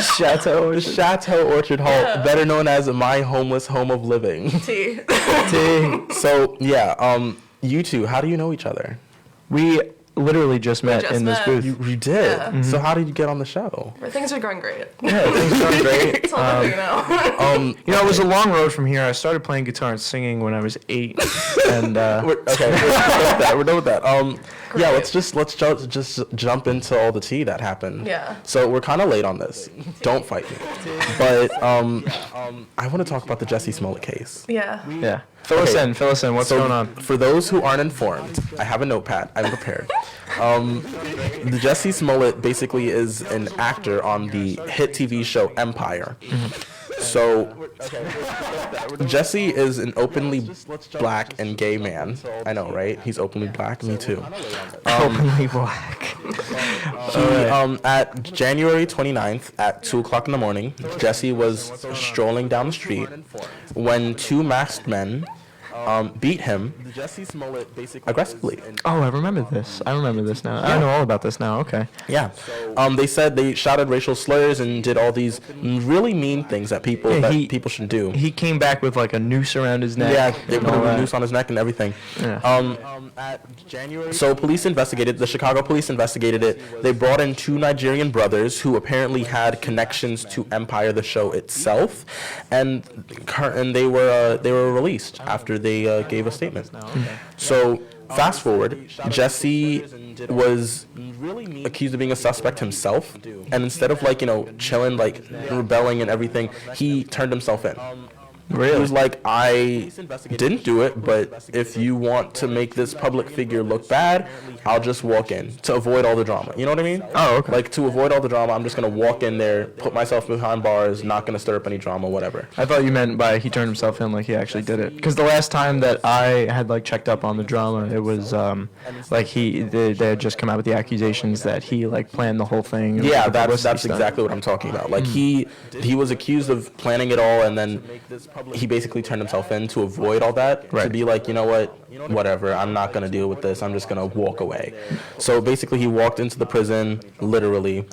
Chateau Orchard Hall, better known as my homeless home of living. T. So you two, how do you know each other? We literally just met in this booth. You did? Yeah. Mm-hmm. So how did you get on the show? Things are going great. Yeah, things are going great. That's all you know. It was a long road from here. I started playing guitar and singing when I was 8, and we're done with that. Yeah, let's just jump into all the tea that happened. Yeah. So we're kind of late on this. Don't fight me. But I want to talk about the Jussie Smollett case. Yeah. Yeah. Fill us in. What's going on? For those who aren't informed, I have a notepad. I'm prepared. The Jussie Smollett basically is an actor on the hit TV show Empire. Mm-hmm. So, Jussie is an openly black and gay man. I know, right? He's openly black. Me too. Openly black. At January 29th at 2 o'clock in the morning, Jussie was strolling down the street when two masked men beat him aggressively. Oh, I remember this. I remember this now. Yeah. I know all about this now. Okay. Yeah. They said they shouted racial slurs and did all these really mean things that people shouldn't do. He came back with like a noose around his neck. Yeah, they put a noose on his neck and everything. Yeah. So the Chicago police investigated it. They brought in two Nigerian brothers who apparently had connections to Empire, the show itself, and they were released after they gave a statement. So fast forward, Jussie was accused of being a suspect himself, and instead of chilling, rebelling and everything, he turned himself in. Really? He was like, I didn't do it, but if you want to make this public figure look bad, I'll just walk in to avoid all the drama. You know what I mean? Oh, okay. To avoid all the drama, I'm just going to walk in there, put myself behind bars, not going to stir up any drama, whatever. I thought you meant by he turned himself in like he actually did it. Because the last time that I had checked up on the drama, it was they had just come out with the accusations that he planned the whole thing. Yeah, that's exactly what I'm talking about. He was accused of planning it all, and then he basically turned himself in to avoid all that, to be like, you know what, whatever, I'm not going to deal with this, I'm just going to walk away. So basically he walked into the prison, literally.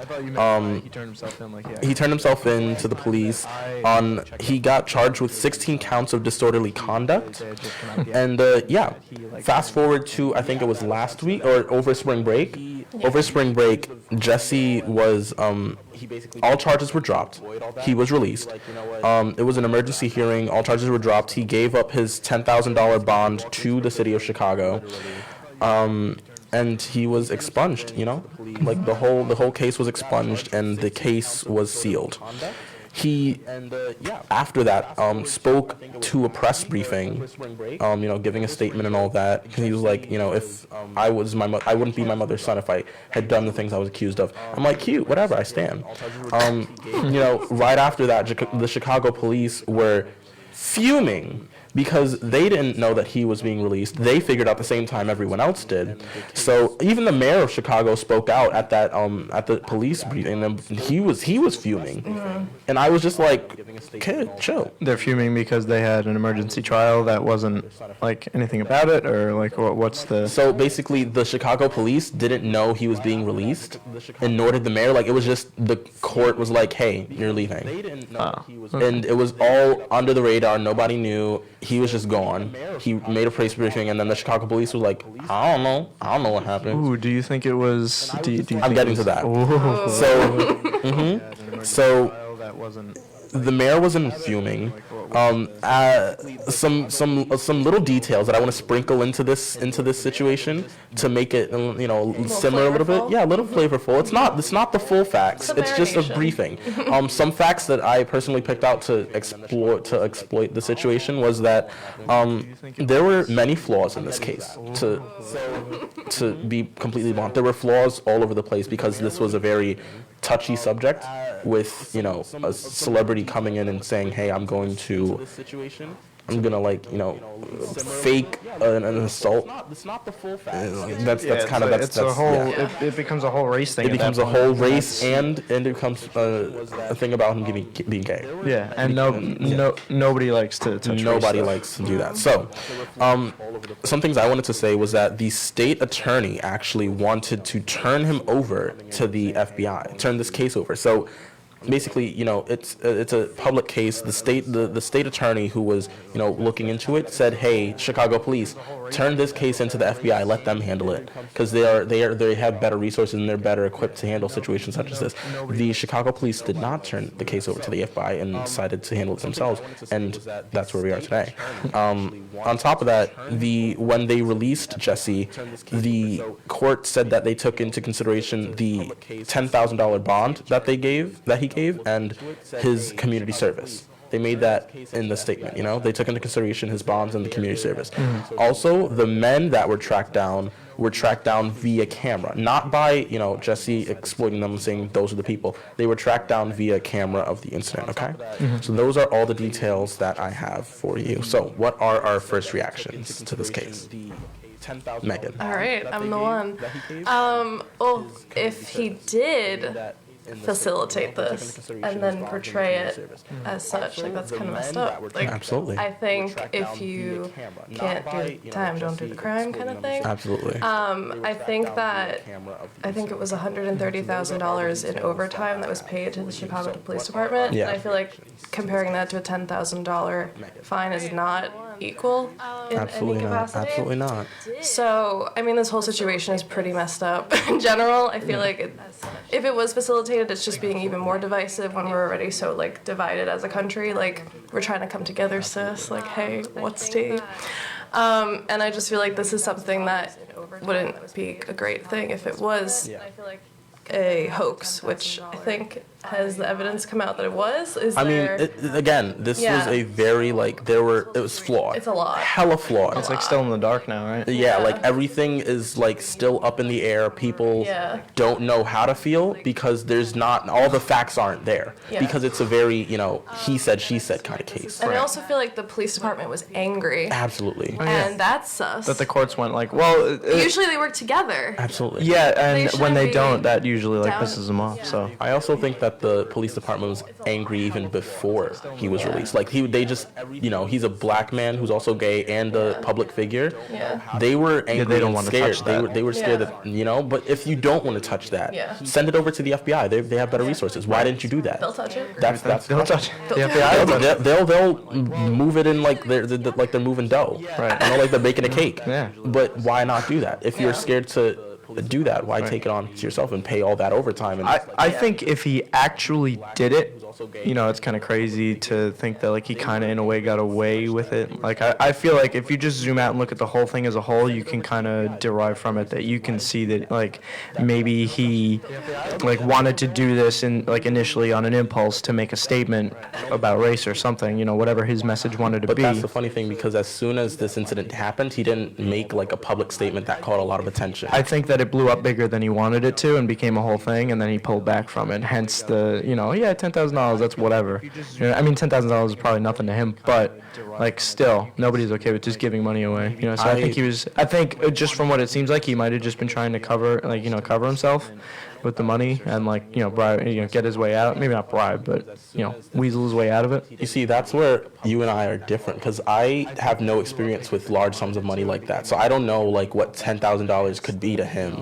He turned himself in to the police. He got charged with 16 counts of disorderly conduct. And fast forward to, I think it was last week, or over spring break. Over spring break, Jussie was... all charges were dropped. He was released. It was an emergency hearing. All charges were dropped. He gave up his $10,000 bond to the city of Chicago, and he was expunged. The whole case was expunged, and the case was sealed. He, after that, spoke to a press briefing, giving a statement and all that. He was like, if I was I wouldn't be my mother's son if I had done the things I was accused of. I'm like, cute, whatever, I stand. Right after that, the Chicago police were fuming because they didn't know that he was being released. They figured out the same time everyone else did. So even the mayor of Chicago spoke out at that at the police briefing, and he was fuming. Mm-hmm. And I was just like, kid, chill. They're fuming because they had an emergency trial that wasn't anything about it, or what's the... So basically the Chicago police didn't know he was being released, and nor did the mayor. It was just the court was like, hey, you're leaving. They didn't know he was... And it was all under the radar. Nobody knew. He was just gone. He made a press briefing, and then the Chicago police was like, I don't know what happened. Ooh, do you think it was... I'm getting to that. Ooh. So, the mayor wasn't fuming. Some little details that I want to sprinkle into this situation to make it similar a little bit. Yeah, a little flavorful. It's not the full facts. It's just a briefing. Some facts that I personally picked out to exploit the situation was that there were many flaws in this case. To be completely blunt, there were flaws all over the place because this was a very touchy subject with a celebrity coming in and saying, hey, I'm going to I'm gonna like fake an assault. It's not the full facts. That's kind of that's a whole. yeah. It becomes a whole race thing. It becomes a whole race, and it becomes a thing about him being gay. Yeah, and nobody likes to touch. Nobody likes to do that. So, some things I wanted to say was that the state attorney actually wanted to turn him over to the FBI, turn this case over. So, basically, it's a public case. The state attorney who was, looking into it said, "Hey, Chicago police, turn this case into the FBI. Let them handle it because they have better resources and they're better equipped to handle situations such as this." The Chicago police did not turn the case over to the FBI and decided to handle it themselves, and that's where we are today. On top of that, when they released Jesse, the court said that they took into consideration the $10,000 bond that he gave and his community service. They made that in the statement, They took into consideration his bonds and the community service. Also, the men that were tracked down via camera, not by, Jesse exploiting them and saying those are the people. They were tracked down via camera of the incident, okay? So those are all the details that I have for you. So what are our first reactions to this case? Megan. All right, I'm the one. Well, if he did facilitate this and then portray it as such, like, that's kind of messed up. Like, absolutely. I think if you can't do the time, don't do the crime kind of thing. Absolutely. I think it was $130,000 in overtime that was paid to the Chicago Police Department. Yeah. And I feel like comparing that to a $10,000 fine is not equal in any capacity. Absolutely not. So, I mean, this whole situation is pretty messed up in general. I feel like if it was facilitated, it's just being even more divisive when we're already so, like, divided as a country. Like, we're trying to come together, sis. Like, hey, what's tea? And I just feel like this is something that wouldn't be a great thing if it was a hoax, which I think has the evidence come out that it was. This was a very, it was flawed. It's a lot. Hella flawed. It's like still in the dark now, right? Yeah, like everything is like still up in the air. People don't know how to feel because there's not, all the facts aren't there. Yeah. Because it's a very, he said, she said kind of case. And I also feel like the police department was angry. Absolutely. And that's sus. That the courts went like, well... Usually they work together. Absolutely. Yeah, and when they don't, that usually down. pisses them off, so... I also think that the police department was angry even before he was released. Like, they just, he's a black man who's also gay and a public figure. Yeah. They were angry they don't and want to scared. touch that. They were scared that, but if you don't want to touch that, send it over to the FBI. They have better resources. Why didn't you do that? They'll touch it. That's They'll touch it. The FBI, FBI they'll move it in like they're moving dough. Right. Like they're baking a cake. Yeah. But why not do that? If you're scared to do that, why take it on to yourself and pay all that overtime? And I think if he actually did it, it's kind of crazy to think that, like, he kind of in a way got away with it. Like, I feel like if you just zoom out and look at the whole thing as a whole, you can kind of derive from it that you can see that, like, maybe he, like, wanted to do this initially on an impulse to make a statement about race or something, whatever his message wanted to But be. that's the funny thing, because as soon as this incident happened, he didn't make like a public statement that caught a lot of attention. I think that it blew up bigger than he wanted it to and became a whole thing, and then he pulled back from it. Hence the, $10,000, that's whatever. $10,000 is probably nothing to him, but, like, still, nobody's okay with just giving money away. So I think just from what it seems like, he might have just been trying to cover himself with the money and, like, bribe, get his way out. Maybe not bribe, but, weasel his way out of it. You see, that's where you and I are different, because I have no experience with large sums of money like that. So I don't know, like, what $10,000 could be to him.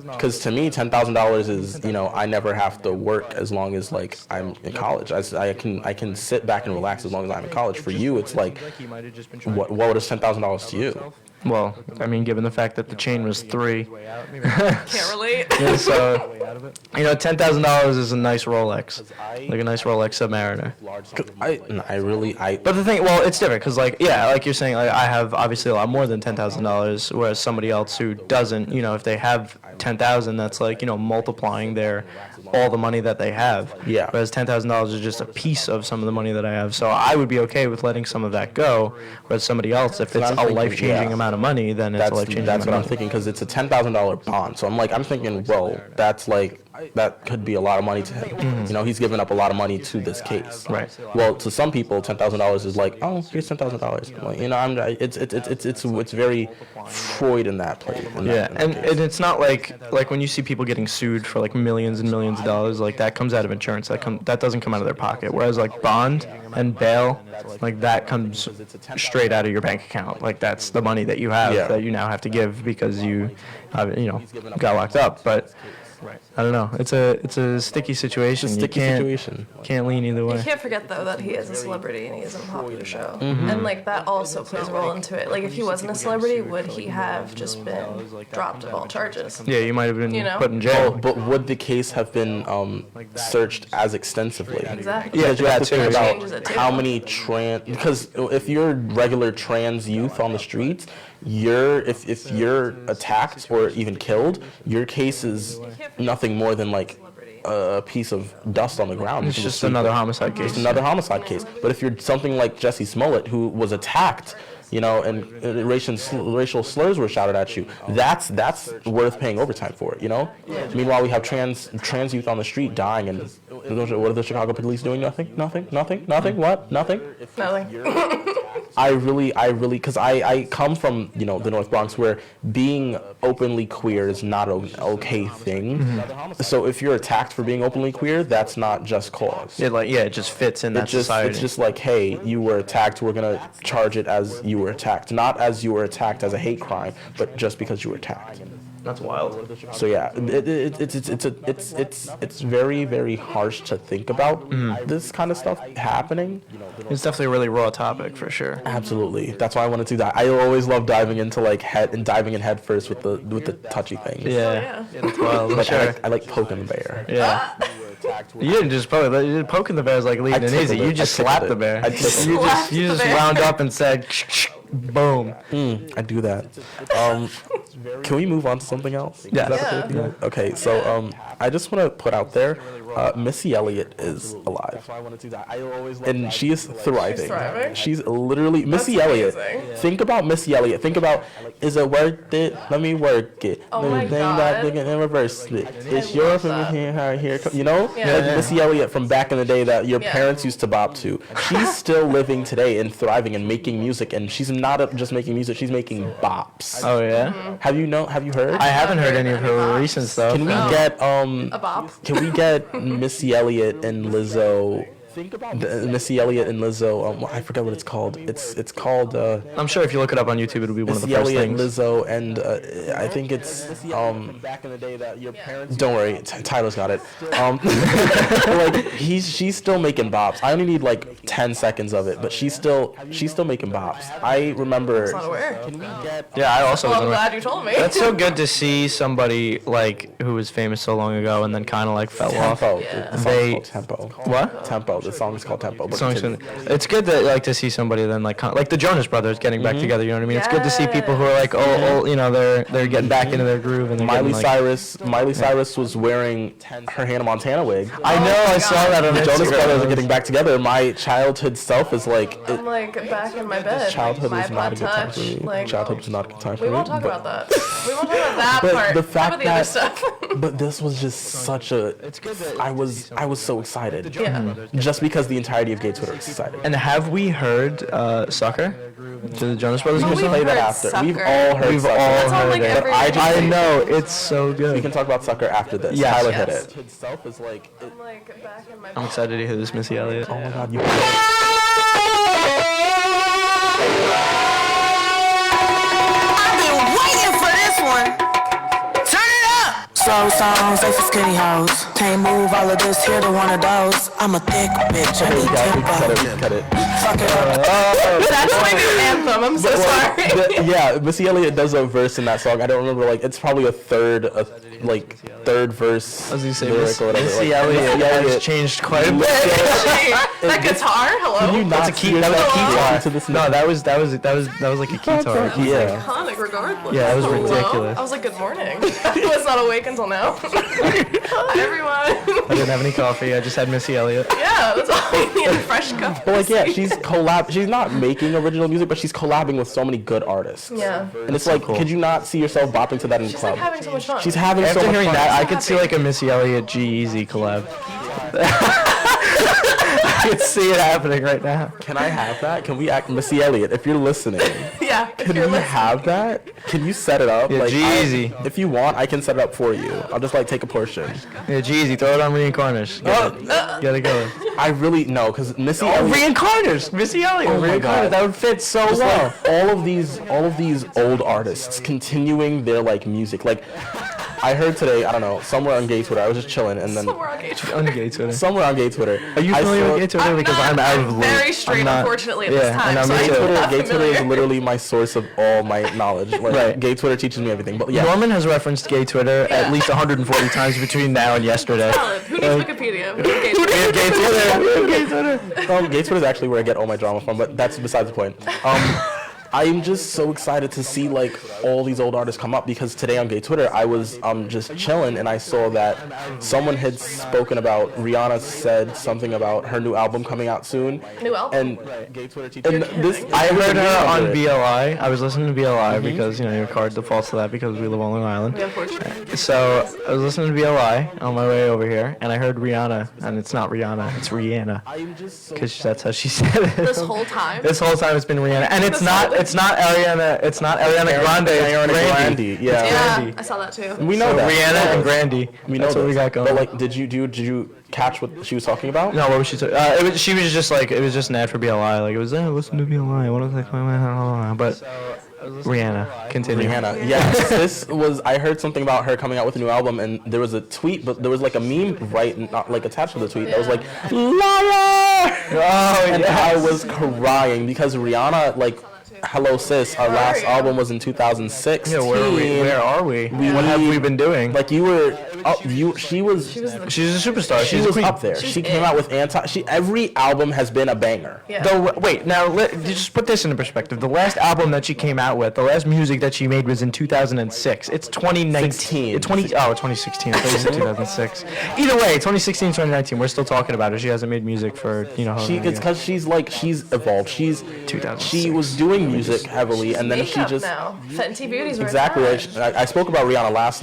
Because to me, $10,000 is, I never have to work as long as, like, I'm in college. I can sit back and relax as long as I'm in college. For you, it's like, what is $10,000 to you? Well, I mean, given the fact that the chain was 3. Can't relate. Yeah, so, $10,000 is a nice Rolex. Like a nice Rolex Submariner. But But the thing, well, it's different, because, like you're saying, like, I have obviously a lot more than $10,000, whereas somebody else who doesn't, if they have $10,000, that's like, multiplying all the money that they have. Yeah. Whereas $10,000 is just a piece of some of the money that I have. So I would be okay with letting some of that go, whereas somebody else, if it's a life-changing amount of money, then it's a life-changing amount of money. That's what I'm thinking, because it's a $10,000 bond. So I'm thinking, well, that's like that could be a lot of money to him. You know, he's given up a lot of money to this case. Right. Well, to some people, $10,000 is like, oh, here's $10,000. Like, you know, it's very Freud in that place. And it's not like when you see people getting sued for like millions and millions of dollars, like that comes out of insurance. That doesn't come out of their pocket. Whereas like bond and bail, like that comes straight out of your bank account. Like that's the money that you have that you now have to give because you got locked up. But I don't know. It's a sticky situation. Can't lean either way. You can't forget though that he is a celebrity and he is in a popular show, and like that also plays a role into it. Like if he wasn't a celebrity, would he have just been dropped of all charges? Yeah, you might have been put in jail. But would the case have been searched as extensively? Exactly. Because you have to think Changes about it too. how many because if you're regular trans youth on the streets, if you're attacked or even killed, your case is nothing more than like a piece of dust on the ground. It's just another homicide case. It's another homicide case. But if you're something like Jussie Smollett, who was attacked, and racial slurs were shouted at you, that's worth paying overtime for it, Meanwhile, we have trans youth on the street dying, and what are the Chicago police doing? Nothing. What? Nothing. I really, because I come from, the North Bronx, where being openly queer is not an okay thing. Mm-hmm. So if you're attacked for being openly queer, that's not just cause. It just fits in that society. It's just like, hey, you were attacked, we're going to charge it as you were attacked. Not as you were attacked as a hate crime, but just because you were attacked. That's wild. So yeah, it's very, very harsh to think about this kind of stuff happening. It's definitely a really raw topic for sure. Absolutely, that's why I want to do that. I always love diving into diving in head first with the touchy things. Yeah, that's wild. Like, I like poking the bear. Yeah. You didn't just poking the bear is like leading it easy. You just slapped the bear. You just wound up and said, boom. I do that. Can we move on to something else? Yeah. Okay, so I just want to put out there, Missy Elliott is alive. And she is thriving. She's thriving? She's literally Missy Elliott. amazing. Think about Missy Elliott. Think about, is it worth it? Let me work it. Oh my Then that God. nigga in reverse it. It's I your love from that. here. Yeah. Like Missy Elliott from back in the day that your Yeah. parents used to bop to. She's still living today and thriving and making music, and she's not just making music, she's making bops. Oh yeah. Have you heard? I haven't heard any of her recent stuff. Can we get A bop? Can we get Missy Elliott and Lizzo? Missy Elliott and Lizzo. I forget what it's called. It's called. I'm sure if you look it up on YouTube, it'll be one of the Missy first Elliott and things. Lizzo, and I think it's Don't worry, Tyler's got it. Like she's still making bops. I only need like 10 seconds of it, but she's still making bops. I remember. I'm not aware. Yeah, I also. Well, I'm wasn't aware. glad you told me. That's so good to see somebody like who was famous so long ago and then kind of like fell off. Tempo. Yeah. The song's They- called Tempo. What? Tempo. The song is called Tempo. But Songs continue. it's good to see somebody then like the Jonas Brothers getting back together. You know what I mean? It's good to see people who are like they're getting back into their groove and they're Miley getting, Cyrus was wearing her Hannah Montana wig. I know I saw that on The Jonas Instagram. Brothers are getting back together. My childhood self is like, I'm like back in my bed. childhood my was not a good time touch. for me. Like, Childhood was not a good time for me. we won't talk but- about that. We won't talk about that But part. the Talk fact about the other that, stuff. but this was just such a. I was so excited. Yeah. Just because the entirety of gay Twitter was excited. And have we heard "Sucker" to the Jonas Brothers? Oh, We we've can play that heard after. We've Sucker. all heard. We've Sucker. all That's on, heard like, it. every I radio know it's so We good. can talk about Sucker after this. Yes. Tyler Yes. hit it. Itself is like. I'm like back in my I'm bed. excited to hear this Missy Elliott. Oh my God, you. I've been waiting for this one. Turn it up. Slow songs, they for skinny hoes. Can't move all of this, here to one of those. I'm a thick bitch, I We need cut tempo. it. Cut it. Fuck it up. That's my new anthem. I'm so sorry. Yeah, Missy Elliott does a verse in that song. I don't remember. Like, it's probably a third verse. I was gonna say lyric or whatever. Missy Like, Elliott Missy has Elliott. changed quite a bit. That guitar? Hello? Can you not That was a hear keytar. to this No, that was like a keytar. Yeah. Iconic. regardless. Yeah, it was Hello? ridiculous. I was like, good morning. I was not awake until now. Hi, everyone. I didn't have any coffee. I just had Missy Elliott. Yeah, that's all I need. A fresh cup. But like, yeah, she's not making original music, but she's collabing with so many good artists. Yeah. And it's like, could you not see yourself bopping to that in the She's club? like having so much fun. She's having so After much hearing fun. that, I could see like a Missy Elliott G-Eazy collab. I could see it happening right now. Can I have that? Can we act Missy Elliott? If you're listening, Yeah. can we have that? Can you set it up? Yeah, G-Eazy. If you want, I can set it up for you. I'll just like take a portion. Yeah, G-Eazy, throw it on Reincarnation. Get it going. I really no, because Missy Oh, Elliott. Reincarnation! Missy Elliott! Oh my Reincarnation, God. that would fit so Just well. like all of these old artists continuing their like music. Like I heard today, I don't know, somewhere on gay Twitter, I was just chilling and then Somewhere on gauge. On gay Twitter. somewhere on gay Twitter. Are you I familiar saw- with gay Twitter? I'm Because not. I'm out of loop. Very straight, I'm not- unfortunately, at this yeah, time. and So I'm I'm too. not Gay Twitter is familiar. literally my source of all my knowledge. Like, Right. Gay Twitter teaches me everything. But yeah, Norman has referenced gay Twitter Yeah. at least 140 times between now and yesterday. Valid. Who needs Wikipedia? We need gauge. We have gay Twitter. We have gay Twitter. Gay Twitter is actually where I get all my drama from. But that's besides the point. I'm just so excited to see like all these old artists come up because today on gay Twitter I was just chilling and I saw that someone had spoken about Rihanna said something about her new album coming out soon. New album? And gay Twitter teaches. And this I heard her on it. BLI. I was listening to BLI because, you know, your card defaults to that because we live on Long Island. Yeah, unfortunately. So I was listening to BLI on my way over here, and I heard Rihanna, and it's not Rihanna, it's Rihanna, I'm just so because that's how she said it. This whole time. This whole time it's been Rihanna, and it's This not whole- Ariana Grande, it's Ariana Brandy. Grande. Yeah. Yeah, Brandy. I saw that too. We know So that. Rihanna and Brandy. We know That's what we this. got going. But like, did you catch what she was talking about? No, what was she? She was just like, it was just an ad for BLI. Like it was, listen to BLI. What was like, but Rihanna, continue. Rihanna. Yes, this was. I heard something about her coming out with a new album, and there was a tweet, but there was like a meme not like attached to the tweet that was like, "Liar!" Oh, And yes. I was crying because Rihanna, like, "Hello Sis," our last album was in 2016. Yeah, where are we? What have we been doing? Like you were, she was She's a superstar. she She's a was queen. up there. She came out with every album has been a banger. Yeah. Though, wait, now just put this into perspective. The last album that she came out with, the last music that she made was in 2006. It's 2019. 16. 2016. I thought you said 2006. Either way, 2016, 2019. We're still talking about her. She hasn't made music for, you know, It's because she's evolved. She 2006. was doing music heavily, and then she Makeup just now. Fenty Beauty's where exactly. it's at. I spoke about Rihanna last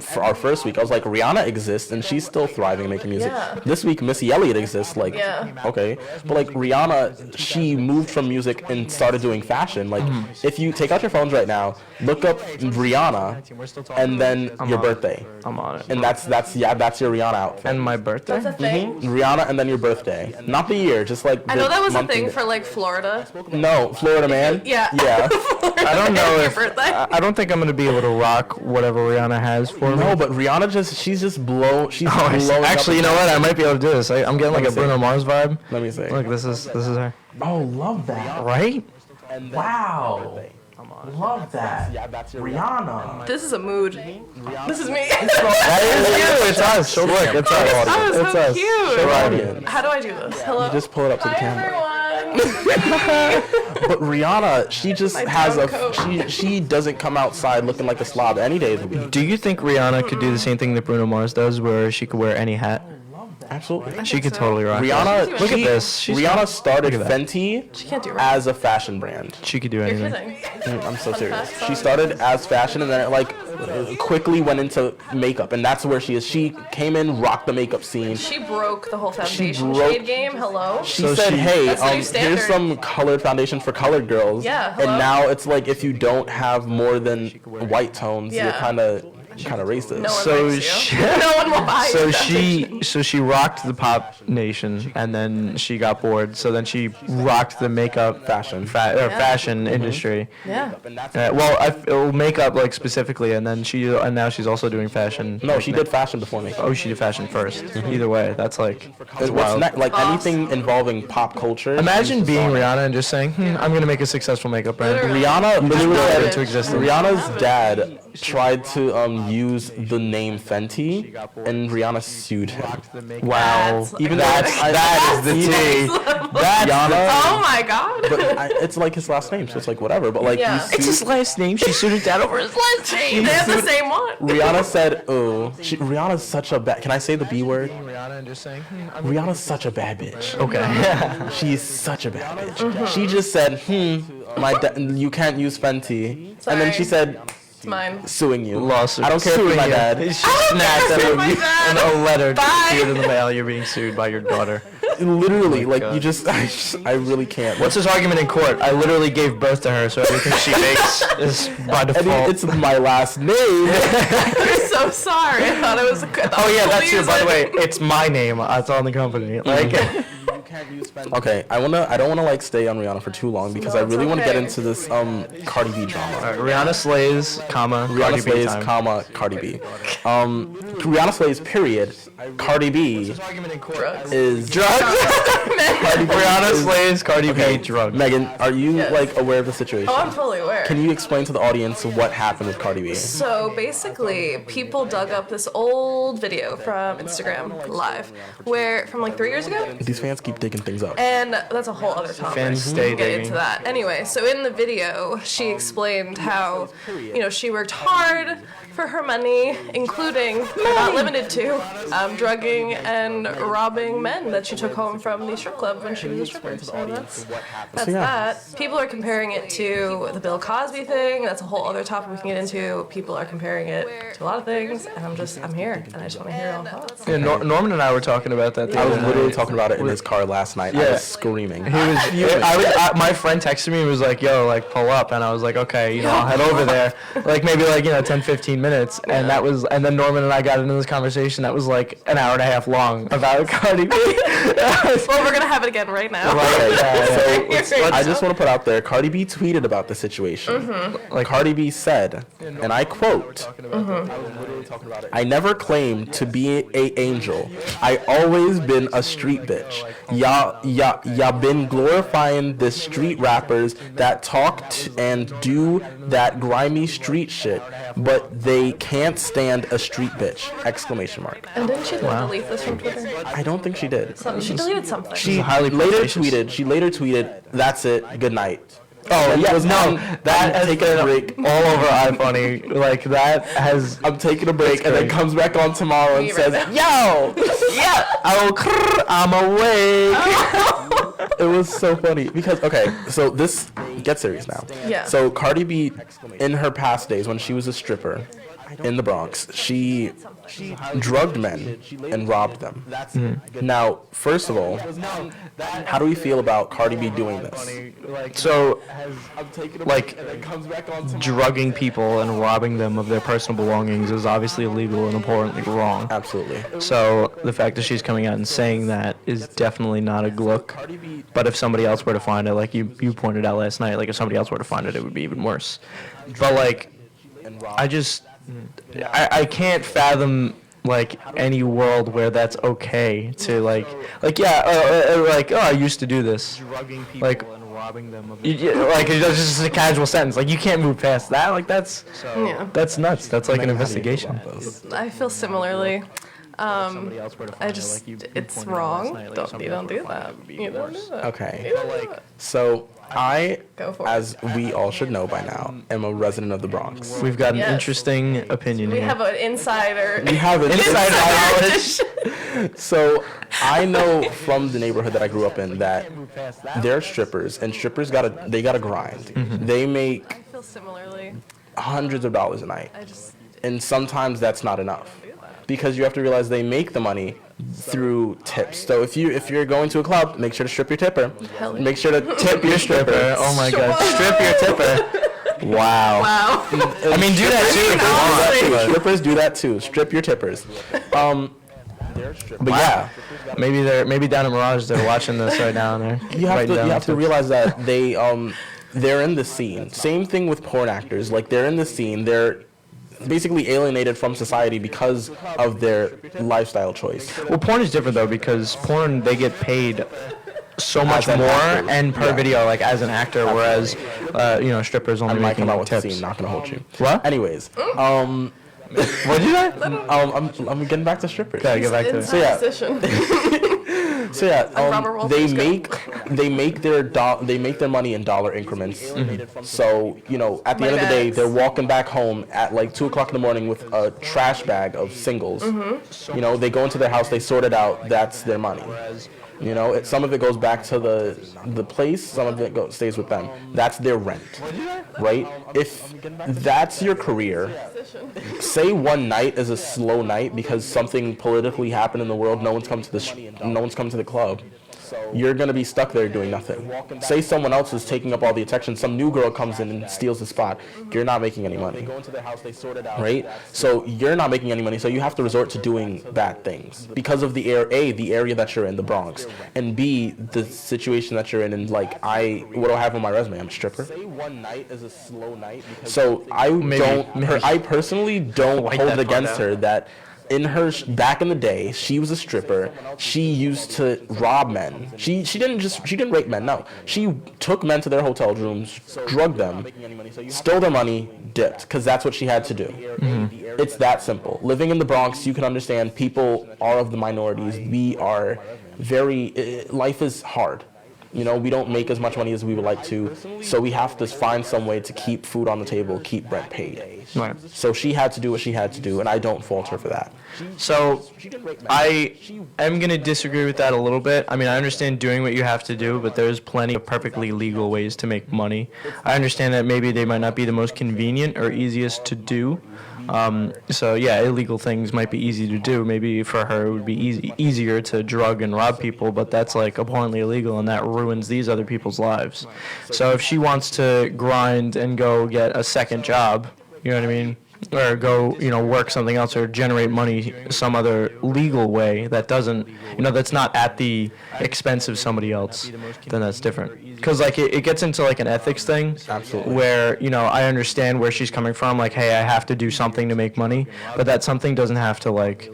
for our first week. I was like, Rihanna exists, and she's still thriving making music. Yeah. This week, Missy Elliott exists. Like, Yeah. okay, but like Rihanna, she moved from music and started doing fashion. Like, if you take out your phones right now, look up Rihanna, and then your birthday, I'm on it. and that's your Rihanna outfit. And my birthday? That's a thing. Rihanna, and then your birthday, not the year, just like I know the that was a month thing and- for like Florida. No, Florida man. Yeah. Yeah. I don't know Your if birthday. I don't think I'm gonna be able to rock whatever Rihanna has for me. No, but Rihanna she's just blowing Actually, you know what? I might be able to do this. I'm getting like me a see. Bruno Mars vibe. Let me see. Look, this is her. Oh, love that. Right? Wow. Love that. Yeah, that's your Rihanna. This is a mood. This is me. That is you. It's us. Look, it's us. That was It's so us. cute. Show Audience. How do I do this? Hello. Just pull it up to the Hi camera. everyone. But Rihanna, she just My has brown coat. she doesn't come outside looking like a slob any day of the week. Do you think Rihanna could do the same thing that Bruno Mars does, where she could wear any hat? Absolutely. She could totally rock. Rihanna, Look at this. She's Rihanna started look at that. Fenty She can't do right. as a fashion brand. She could do You're anything. kidding. I'm so serious. fact, She started as fashion and then it like quickly went into makeup, and that's where she is. She came in, rocked the makeup scene. She broke the whole foundation broke- shade game. Hello. She So said, she- "Hey, That's the new here's standard. some colored foundation for colored girls." Yeah, And hello? now it's like if you don't have more than white tones, you're Yeah. kind of racist. No one So likes she- you. No one will buy So your she rocked the pop nation, and then she got bored. So then she rocked the makeup Fashion. fashion industry. Yeah. Makeup like specifically, and then now she's also doing fashion. No, she did fashion before makeup. Oh, she did fashion first. Either way, that's like What's wild. like anything involving pop culture. Imagine being Rihanna and just saying, "I'm gonna make a successful makeup brand." Literally. Rihanna literally Will said it into existence. Rihanna's dad tried to use the name Fenty, and Rihanna sued him. Wow. Even that is the tea. That's Rihanna. Oh my god. But it's like his last name, so it's like whatever. But like, Yeah. he It's his sued, last name. She sued his dad over his last name. They have the same one. Rihanna said, "Oh, Rihanna's such a bad." Can I say the B word? Rihanna and just saying, Rihanna's such a bad bitch. okay. She's such a bad bitch. She just said, you can't use Fenty. And then she said, It's mine. suing you. Lawsuit. I don't care if you're my dad. She snapped at my dad. and a letter Bye. appeared in the mail. You're being sued by your daughter. Literally, Oh my like, God. you just, I really can't. What's his argument in court? I literally gave birth to her, so everything she makes is by I default. mean, it's my last name. I'm so sorry. I thought it was. Oh yeah, that's true. By the way, it's my name. It's on the company. Like, Okay, I don't wanna like stay on Rihanna for too long because No, I it's really want to get okay. into this Cardi B drama. Rihanna slays, comma, Rihanna Cardi B slays, time. comma, Cardi B. Rihanna slays, period. Cardi B Drugs. is Drugs. Rihanna slays, Cardi Okay, B drugs. Megan, are you Yes. like aware of the situation? Oh, I'm fully aware. Can you explain to the audience what happened with Cardi B? So basically, people dug up this old video from Instagram Live, where from like 3 years ago, These fans keep digging things up. and that's a whole other topic. Fans We stay can get digging. into that. Anyway, so in the video, she explained how, she worked hard for her money, including, but not limited to, drugging and robbing men that she took home from the strip club when she was a stripper. So that's yeah. that. People are comparing it to the Bill Cosby thing. That's a whole other topic we can get into. People are comparing it to a lot of things, and I'm here, and I just want to hear all thoughts. Yeah, Norman and I were talking about that. The I was other literally night. talking about it in his car last night. I Yeah. was screaming. He was. My friend texted me and was like, "Yo, like pull up," and I was like, "Okay, I'll head over there." Like maybe 10, 15 minutes, and that was. And then Norman and I got into this conversation that was like an hour and a half long about Cardi B. Well, we're gonna have it again right now. So I just want to put out there, Cardi B tweeted about the situation. Like Cardi B said, and I quote, "I never claimed to be a angel. I always been a street bitch. Y'all been glorifying the street rappers that talk and do that grimy street shit, but they can't stand a street bitch!" Exclamation mark. And didn't she delete this from Twitter? I don't think she did. She deleted something. She highly later flirtatious. tweeted, "That's it. Good night." Oh And yeah, it was no, that has taking a been break. all over iFunny. Like that has. I'm taking a break, and then great. comes back on tomorrow and Me says, right "Yo, yeah, I'm awake." It was so funny because so this get serious now. Yeah. So Cardi B, in her past days when she was a stripper in the Bronx, she drugged men and robbed them. Now, first of all, how do we feel about Cardi B doing this? So, like, drugging people and robbing them of their personal belongings is obviously illegal and abhorrently wrong. Absolutely. So the fact that she's coming out and saying that is definitely not a look. But if somebody else were to find it, like you pointed out last night, like if somebody else were to find it, it would be even worse. But like, I can't fathom like any world where that's okay to like I used to do this, like like it's just a casual sentence, like you can't move past that, like that's nuts. That's like an investigation. I feel similarly. It's wrong. You don't do that. You don't do that. Okay. So I, Go for it. as we all should know by now, am a resident of the Bronx. We've got an Yes. interesting opinion We here. have an insider. We have an Inside inside knowledge. So I know from the neighborhood that I grew up in that they're strippers, and strippers gotta grind. They make I feel similarly. hundreds of dollars a night, I just. and sometimes that's not enough, because you have to realize they make the money through tips. So if you're going to a club, make sure to strip your tipper. Hell yeah. Make sure to tip your stripper. Oh my god, strip your tipper. Wow. Wow. I mean, do that too if you want, but Strippers do that too. Strip your tippers. But yeah, maybe down at Mirage they're watching this right now and they're you have writing to down tips. realize that they're in the scene. Same thing with porn actors. Like they're in the scene. They're basically alienated from society because of their lifestyle choice. Well, porn is different though because porn they get paid so much an more actor, and per yeah. video, like as an actor, whereas strippers only I might making come out like with the tips. scene, not gonna hold you. What? Anyways, What'd you say? I'm getting back to strippers. Okay, get back to it. Inside yeah. position. So yeah, Robert Wolf, they let's go. make their money in dollar increments. So at the Money end of the day, bags. they're walking back home at like 2 o'clock in the morning with a trash bag of singles. They go into their house, they sort it out. That's their money. Some of it goes back to the place, some of it stays with them. That's their rent, right? If that's your career, say one night is a slow night because something politically happened in the world, no one's come to the club. You're going to be stuck there doing nothing. Say someone else is taking up all the attention, some new girl comes in and steals the spot. You're not making any money. Right? So you're not making any money, so you have to resort to doing bad things because of the area that you're in, the Bronx, and B, the situation that you're in. And like, what do I have on my resume? I'm a stripper. So I personally don't hold it against her that back in the day, she was a stripper. She used to rob men. She didn't rape men. No, she took men to their hotel rooms, drugged them, stole their money, dipped, because that's what she had to do. It's that simple. Living in the Bronx, you can understand people are of the minorities. We are life is hard. We don't make as much money as we would like to, so we have to find some way to keep food on the table, keep rent paid. Right. So she had to do what she had to do, and I don't fault her for that. So I am going to disagree with that a little bit. I mean, I understand doing what you have to do, but there's plenty of perfectly legal ways to make money. I understand that maybe they might not be the most convenient or easiest to do. So yeah, illegal things might be easy to do. Maybe for her it would be easier to drug and rob people, but that's like abhorrently illegal, and that ruins these other people's lives. So if she wants to grind and go get a second job, you know what I mean? Or go, work something else or generate money some other legal way that doesn't, that's not at the expense of somebody else, then that's different. Because, like, it gets into, like, an ethics thing. Absolutely. Where, I understand where she's coming from. Like, hey, I have to do something to make money. But that something doesn't have to, like,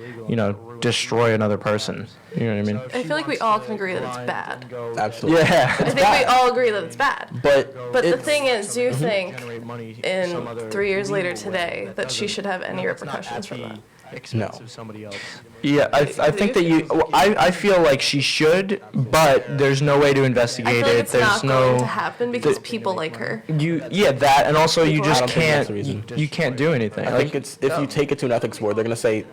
destroy another person. You know what I mean? I feel like we all can agree that it's bad. Absolutely. Yeah. I think we all agree that it's bad. But the thing is, do you think in 3 years later today that she should have any repercussions from that? No. Yeah, I think that I feel like she should, but there's no way to I investigate feel like it. it's There's not going to happen because people like her. That, and also you I just don't think that's can't, the reason. you can't do anything. I think it's if you take it to an ethics board, they're going to say,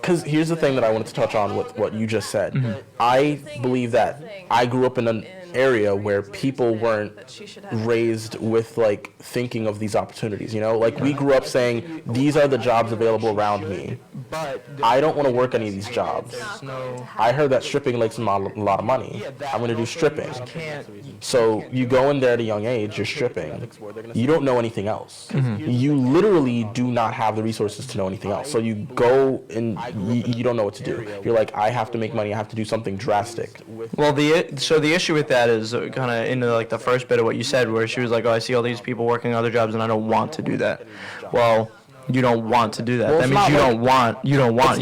because here's the thing that I wanted to touch on with what you just said. I believe that I grew up in an area where people weren't raised with like thinking of these opportunities, like we grew up saying these are the jobs available around me. I don't want to work any of these jobs. I heard that stripping makes a lot of money. I'm going to do stripping. So you go in there at a young age, you're stripping. You don't know anything else. You literally do not have the resources to know anything else. So you go and you don't know what to do. You're like, I have to make money. I have to do something drastic. Well, the issue with that is kind of into like the first bit of what you said, where she was like, "Oh, I see all these people working other jobs, and I don't want to do that." Well, you don't want to do that. Well, that means you don't want. You do want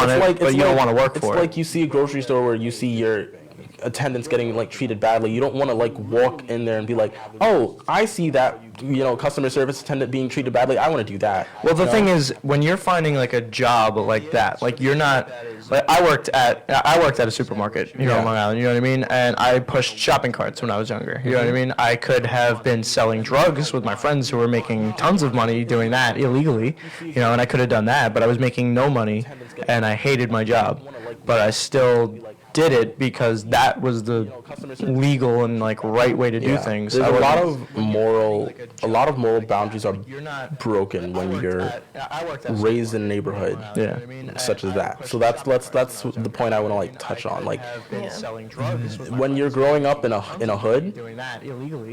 it, but you don't want to work for it. It's like you see a grocery store where you see your attendants getting like treated badly. You don't want to like walk in there and be like, "Oh, I see that customer service attendant being treated badly. I want to do that." Well, the thing is, when you're finding like a job like that, like you're not. Like I worked at a supermarket, in Long Island. You know what I mean? And I pushed shopping carts when I was younger. You know what I mean? I could have been selling drugs with my friends who were making tons of money doing that illegally, and I could have done that, but I was making no money, and I hated my job, but I still did it because that was the legal and like right way to do things. There's a lot of moral boundaries are broken when you're raised in a neighborhood such as that. So that's the point I want to like touch on. Like when you're growing up in a hood,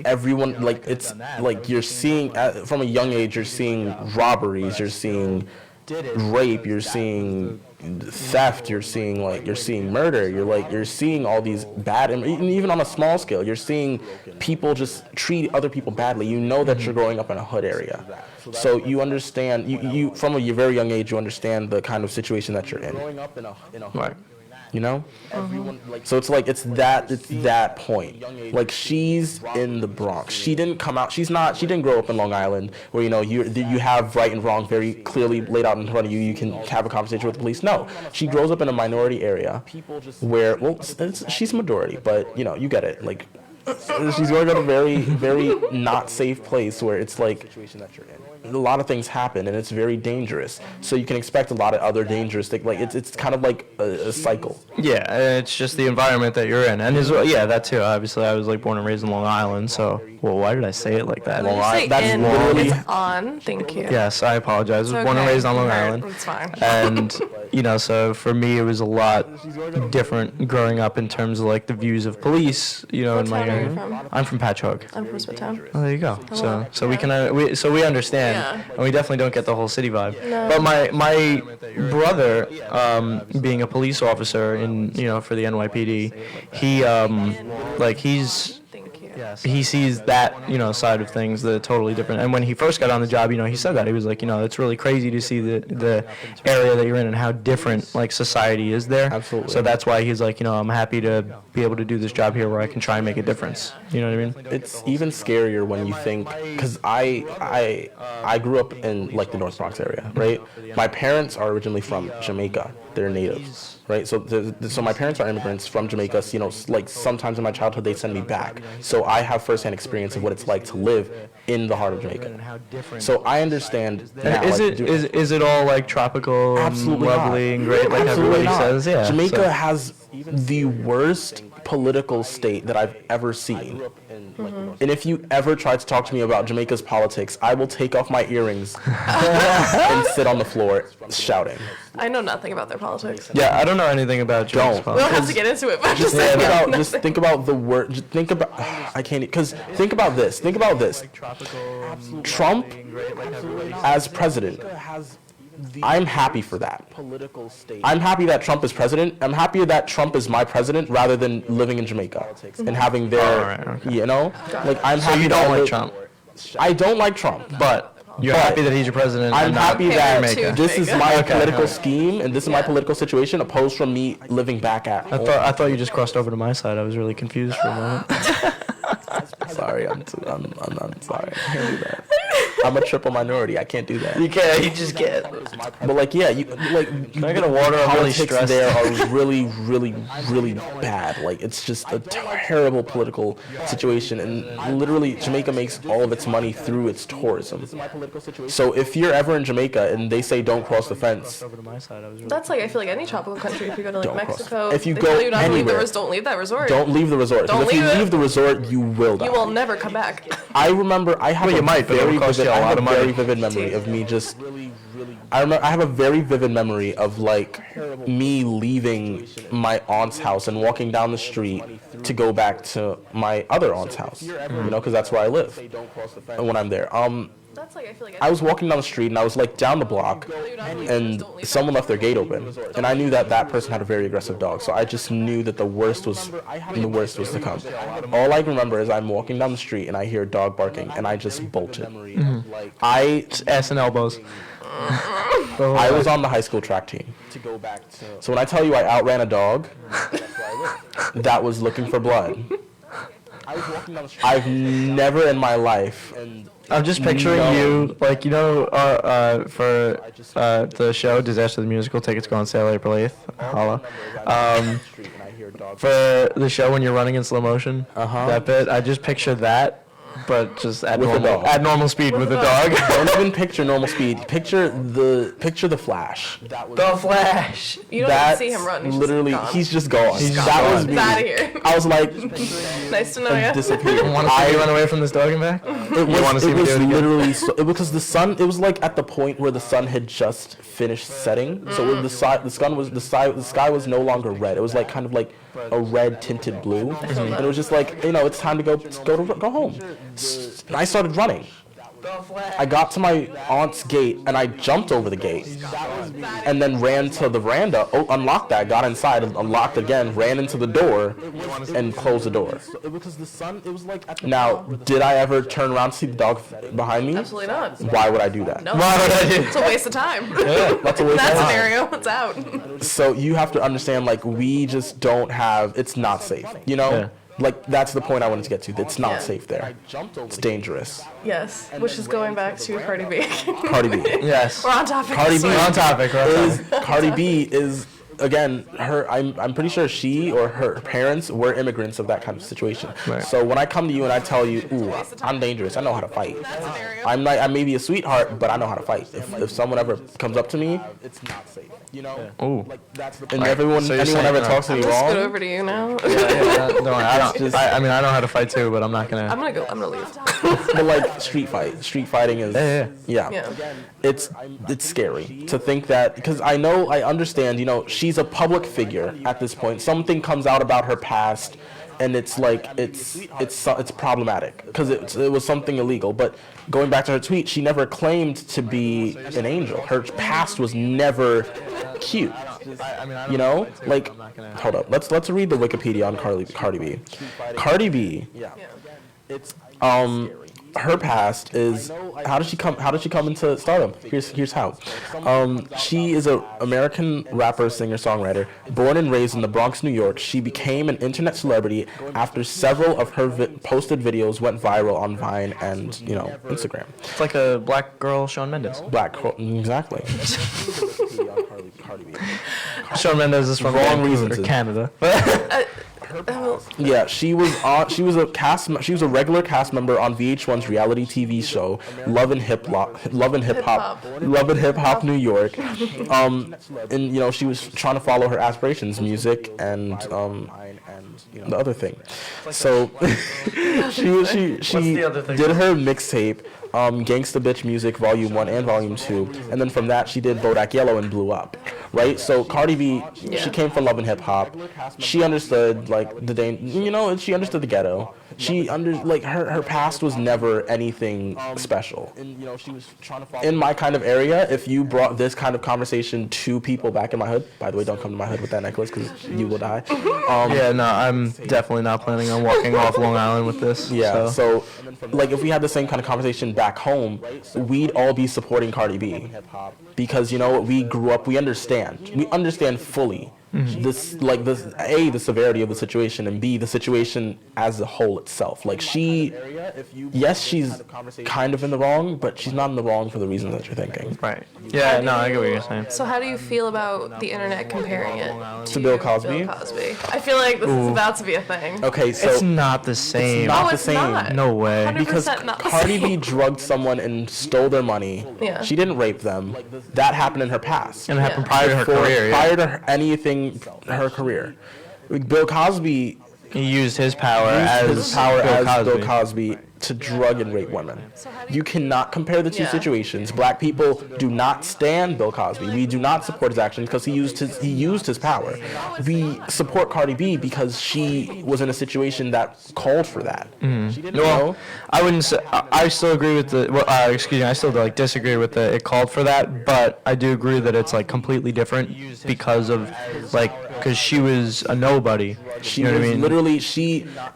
everyone like it's like you're seeing from a young age, you're seeing robberies, you're seeing rape, you're seeing theft, you're seeing murder, you're seeing all these bad, and even on a small scale, you're seeing people just treat other people badly. That you're growing up in a hood area, so you understand. You from a very young age, you understand the kind of situation that you're in. Right. You know? So it's like it's that point. Like she's in the Bronx. She didn't come out. She didn't grow up in Long Island where you have right and wrong very clearly laid out in front of you. You can have a conversation with the police. No, she grows up in a minority area where she's majority, but you get it. Like she's going to a very very not safe place where it's like a lot of things happen and it's very dangerous. So you can expect a lot of other dangerous things. Like it's kind of like a cycle. Yeah, it's just the environment that you're in, and that too. Obviously, I was like born and raised in Long Island, so why did I say it like that? Long Island. That's literally it's on. Thank you. Yes, I apologize. I was born and raised on Long Island. It's fine. And so for me, it was a lot different growing up in terms of like the views of police. What in my town are area. you from? I'm from Patchogue. I'm from Smithtown. Oh, there you go. Hello. So we understand, and we definitely don't get the whole city vibe. No. But my brother, being a police officer in for the NYPD, he sees that side of things, the totally different. And when he first got on the job, he said that he was like, it's really crazy to see the area that you're in and how different like society is there. Absolutely. So that's why he's like, I'm happy to be able to do this job here where I can try and make a difference. You know what I mean? It's even scarier when you think, because I grew up in like the North Bronx area, right? My parents are originally from Jamaica. They're natives, right? So my parents are immigrants from Jamaica. So, like sometimes in my childhood they send me back. So I have firsthand experience of what it's like to live in the heart of Jamaica. So I understand now. Is it all like tropical, absolutely and lovely, not. and great, like Absolutely everybody not. says? Yeah. Jamaica has the worst political state that I've ever seen. And if you ever try to talk to me about Jamaica's politics, I will take off my earrings and sit on the floor shouting. I know nothing about their politics. Yeah, I don't know anything about Jamaica's Don't. We don't politics. have to get into it, but Just think about the word. Just think about. I can't. Because think about this. Think about this. Trump as president. I'm happy for that. I'm happy that Trump is president. I'm happy that Trump is my president rather than living in Jamaica and having their, like I'm So happy. you don't like Trump, I don't like Trump, but you're happy that he's your president. I'm and not happy that Jamaica. this is my Okay. political scheme and this is my political situation, opposed from me living back at home. I thought you just crossed over to my side. I was really confused for a moment. Sorry, I'm sorry. I can't do that. I'm a triple minority. I can't do that. You can't. You just can't. But like, yeah, Can I get a water? I'm really politics stressed. there are really, really, really bad. Like, it's just a terrible political situation, and literally, Jamaica makes all of its money through its tourism. So if you're ever in Jamaica and they say don't cross the fence, that's like I feel like any tropical country. If you go to like Don't cross. Mexico, If you they go tell you not to leave anywhere, don't leave that resort. don't leave the resort. Don't Because if you leave it. leave the resort, you will die. You will never come back. I remember I have Well, a you might, but it'll very cost you vivid, a I lot have of a very money. vivid memory of me just. I have a very vivid memory of like me leaving my aunt's house and walking down the street to go back to my other aunt's house, because that's where I live when I'm there. That's like I feel like I was walking down the street and I was like down the block, and someone left their gate open, and I knew that that person had a very aggressive dog, so I just knew that the worst was to come. All I remember is I'm walking down the street and I hear a dog barking, and I just bolted. It's ass and elbows. I was on the high school track team. So when I tell you I outran a dog that was looking for blood, I've never in my life. I'm just picturing you, like, for the show, Disaster the Musical, tickets go on sale April 8th. Holla. For the show when you're running in slow motion, that bit, I just picture that, but just at With a dog. normal speed with a dog. Don't even picture normal speed. Picture the Flash. The Flash. you don't That's even see him run. He's literally, just gone. he's just gone. He's just that gone. was me. He's out of here. I was like, Nice to know you. disappeared. Want to see me run away from this dog and back? It wanna was, see it me was do it again? literally so, it because the sun. It was like at the point where the sun had just finished setting. So the sky was no longer red. It was like kind of like a red tinted blue, and it was just like it's time to go home. I started running. I got to my aunt's gate and I jumped over the gate, and then ran to the veranda. Unlocked that, got inside, unlocked again, ran into the door, and closed the door. Now, did I ever turn around to see the dog behind me? Absolutely not. Why would I do that? No. Why would I do? It's a waste of time. Yeah, that's a waste That of time. scenario, it's out. So you have to understand, like, we just don't have. It's not safe. You know. Yeah. Like, that's the point I wanted to get to. It's not Yeah. safe there. It's dangerous. Yes, which is going back to Cardi B. Cardi B. Yes. We're on topic. Cardi B. Sorry. On topic, right? Cardi B is, again, her. I'm pretty sure she or her parents were immigrants of that kind of situation. Right. So when I come to you and I tell you, ooh, I'm dangerous, I know how to fight. I may be a sweetheart, but I know how to fight. If someone ever comes up to me, it's not safe. You know. Ooh. And anyone So you're ever saying, talks to me Just scoot wrong. over to you now. Don't worry, I mean, I know how to fight too, but I'm not gonna. I'm gonna go. I'm gonna leave. But like street fighting is Yeah. It's scary to think that, because I understand, you know, she's a public figure at this point. Something comes out about her past, and it's like it's problematic because it was something illegal. But going back to her tweet, she never claimed to be an angel. Her past was never cute. You know, like, hold up. Let's read the Wikipedia on Cardi B. Cardi B. Her past is, how did she come into stardom? Here's how. She is an American rapper, singer, songwriter. Born and raised in the Bronx, New York, she became an internet celebrity after several of her posted videos went viral on Vine and, you know, Instagram. It's like a black girl, Shawn Mendes. Exactly. Shawn Mendes is from Wrong Vancouver, reasons. Canada. Yeah, she was a regular cast member on VH1's reality TV show Love and Hip Hop New York. And you know, she was trying to follow her aspirations, music and the other thing. So she did her mixtape, Gangsta Bitch Music Volume 1 and Volume 2, and then from that she did Bodak Yellow and blew up, right? So Cardi B, she came from Love and Hip Hop. She understood, like, she understood the ghetto. Her past was never anything special. In my kind of area, if you brought this kind of conversation to people back in my hood, by the way, don't come to my hood with that necklace because you will die. Yeah, no, I'm definitely not planning on walking off Long Island with this. Yeah, so like, if we had the same kind of conversation back home, we'd all be supporting Cardi B, because, you know, we grew up, we understand fully the severity of the situation, and B, the situation as a whole itself. Like, she's kind of in the wrong, but she's not in the wrong for the reasons that you're thinking. Right. Yeah, no, I get what you're saying. So how do you feel about the internet comparing it To Bill Cosby? Bill Cosby? I feel like this is about to be a thing. Okay, so It's not the same. not Oh, the it's same. not. No way. 100% Because not the Cardi B same. drugged someone and stole their money. Yeah. She didn't rape them. That happened in her past. And it happened Yeah. prior to her career. Prior to her career. Bill Cosby He used his power as Bill Cosby to drug and rape women. You cannot compare the two Yeah. situations. Black people do not stand Bill Cosby. We do not support his actions because he used his power. We support Cardi B because she was in a situation that called for that. You know? Well, I wouldn't say. I still agree with the. Well, excuse me. I still disagree with the. It called for that, but I do agree that it's completely different because of because she was a nobody. She you know was what I mean? literally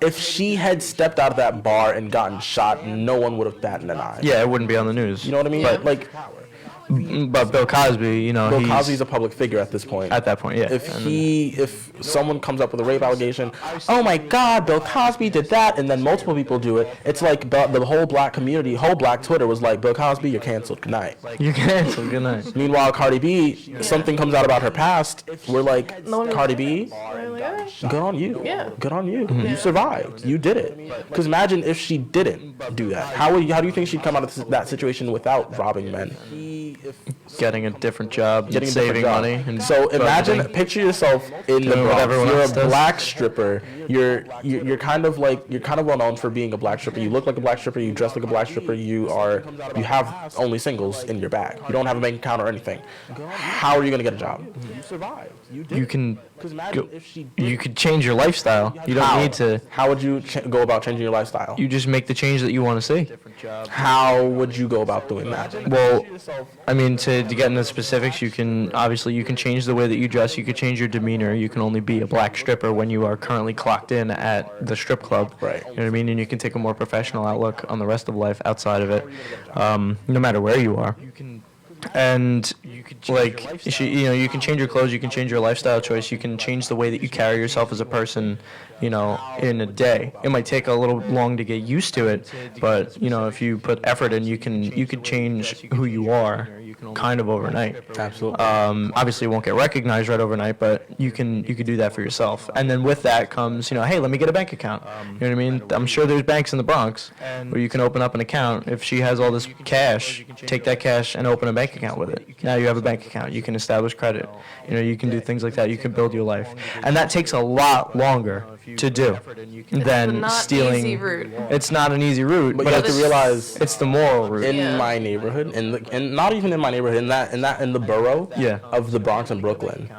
if she had stepped out of that bar and gotten shot, no one would have batted an eye. Yeah, it wouldn't be on the news. You know what I mean? Yeah. But Bill Cosby, Bill he's Cosby's a public figure at this point. at that point. Yeah. If someone comes up with a rape allegation, oh my God, Bill Cosby did that, and then multiple people do it, it's like the whole black community, whole black Twitter was like, Bill Cosby, you're canceled. Good night. You're canceled. Good night. Meanwhile, Cardi B, something comes out about her past, we're like, Cardi B, good on you. Yeah. Good on you. You survived. You did it. Because imagine if she didn't do that. How do you think she'd come out of that situation without robbing men? getting a different job, getting a saving different job. money. And So imagine, picture yourself in the Doing what Bronx. everyone You're else a does. black stripper. You're kind of well known for being a black stripper. You look like a black stripper. You dress like a black stripper. You have only singles in your bag. You don't have a bank account or anything. How are you gonna get a job? you can you could change your lifestyle. You don't need to. How would you go about changing your lifestyle? You just make the change that you want to see. How would you go about doing that? Well, I mean, to get into specifics, you can change the way that you dress. You could change your demeanor. You can only be a black stripper when you are currently clocked in at the strip club. Right. You know what I mean? And you can take a more professional outlook on the rest of life outside of it, no matter where you are. And you can change your clothes, you can change your lifestyle choice, you can change the way that you carry yourself as a person, in a day. It might take a little long to get used to it, but if you put effort in, you could change who you are kind of overnight. Absolutely. Obviously, you won't get recognized right overnight, but you could do that for yourself. And then with that comes, hey, let me get a bank account. You know what I mean? I'm sure there's banks in the Bronx where you can open up an account. If she has all this cash, take that cash and open a bank account with it. Now you have a bank account. You can establish credit. You can do things like that. You can build your life. And that takes a lot longer to do than not stealing. Easy route. It's not an easy route, But you have to realize, it's the moral route. in my neighborhood, and not even in my neighborhood, in the borough of the Bronx and Brooklyn,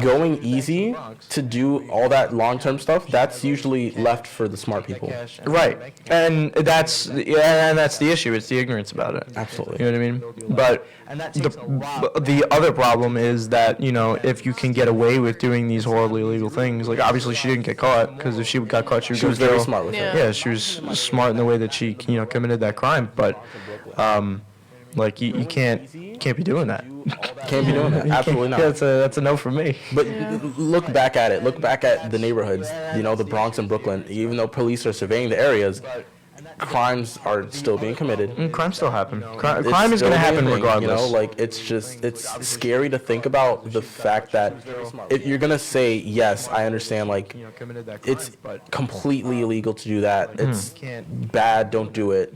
going easy to do all that long-term stuff, that's usually left for the smart people. Right, and that's the issue. It's the ignorance about it. Absolutely. You know what I mean? But the other problem is that if you can get away with doing these horribly illegal things, like obviously she didn't get caught, because if she got caught, she was very smart with it. Yeah, she was smart in the way that she committed that crime. But you can't be doing that. Can't be doing that. Absolutely not. Yeah, that's a no for me. But look back at it. Look back at the neighborhoods, the Bronx and Brooklyn. Even though police are surveying the areas, crimes are still being committed. Crime still happen. Crime is Still going to happen being, regardless. It's scary to think about the fact that if you're going to say, yes, I understand, it's completely illegal to do that. It's bad, don't do it.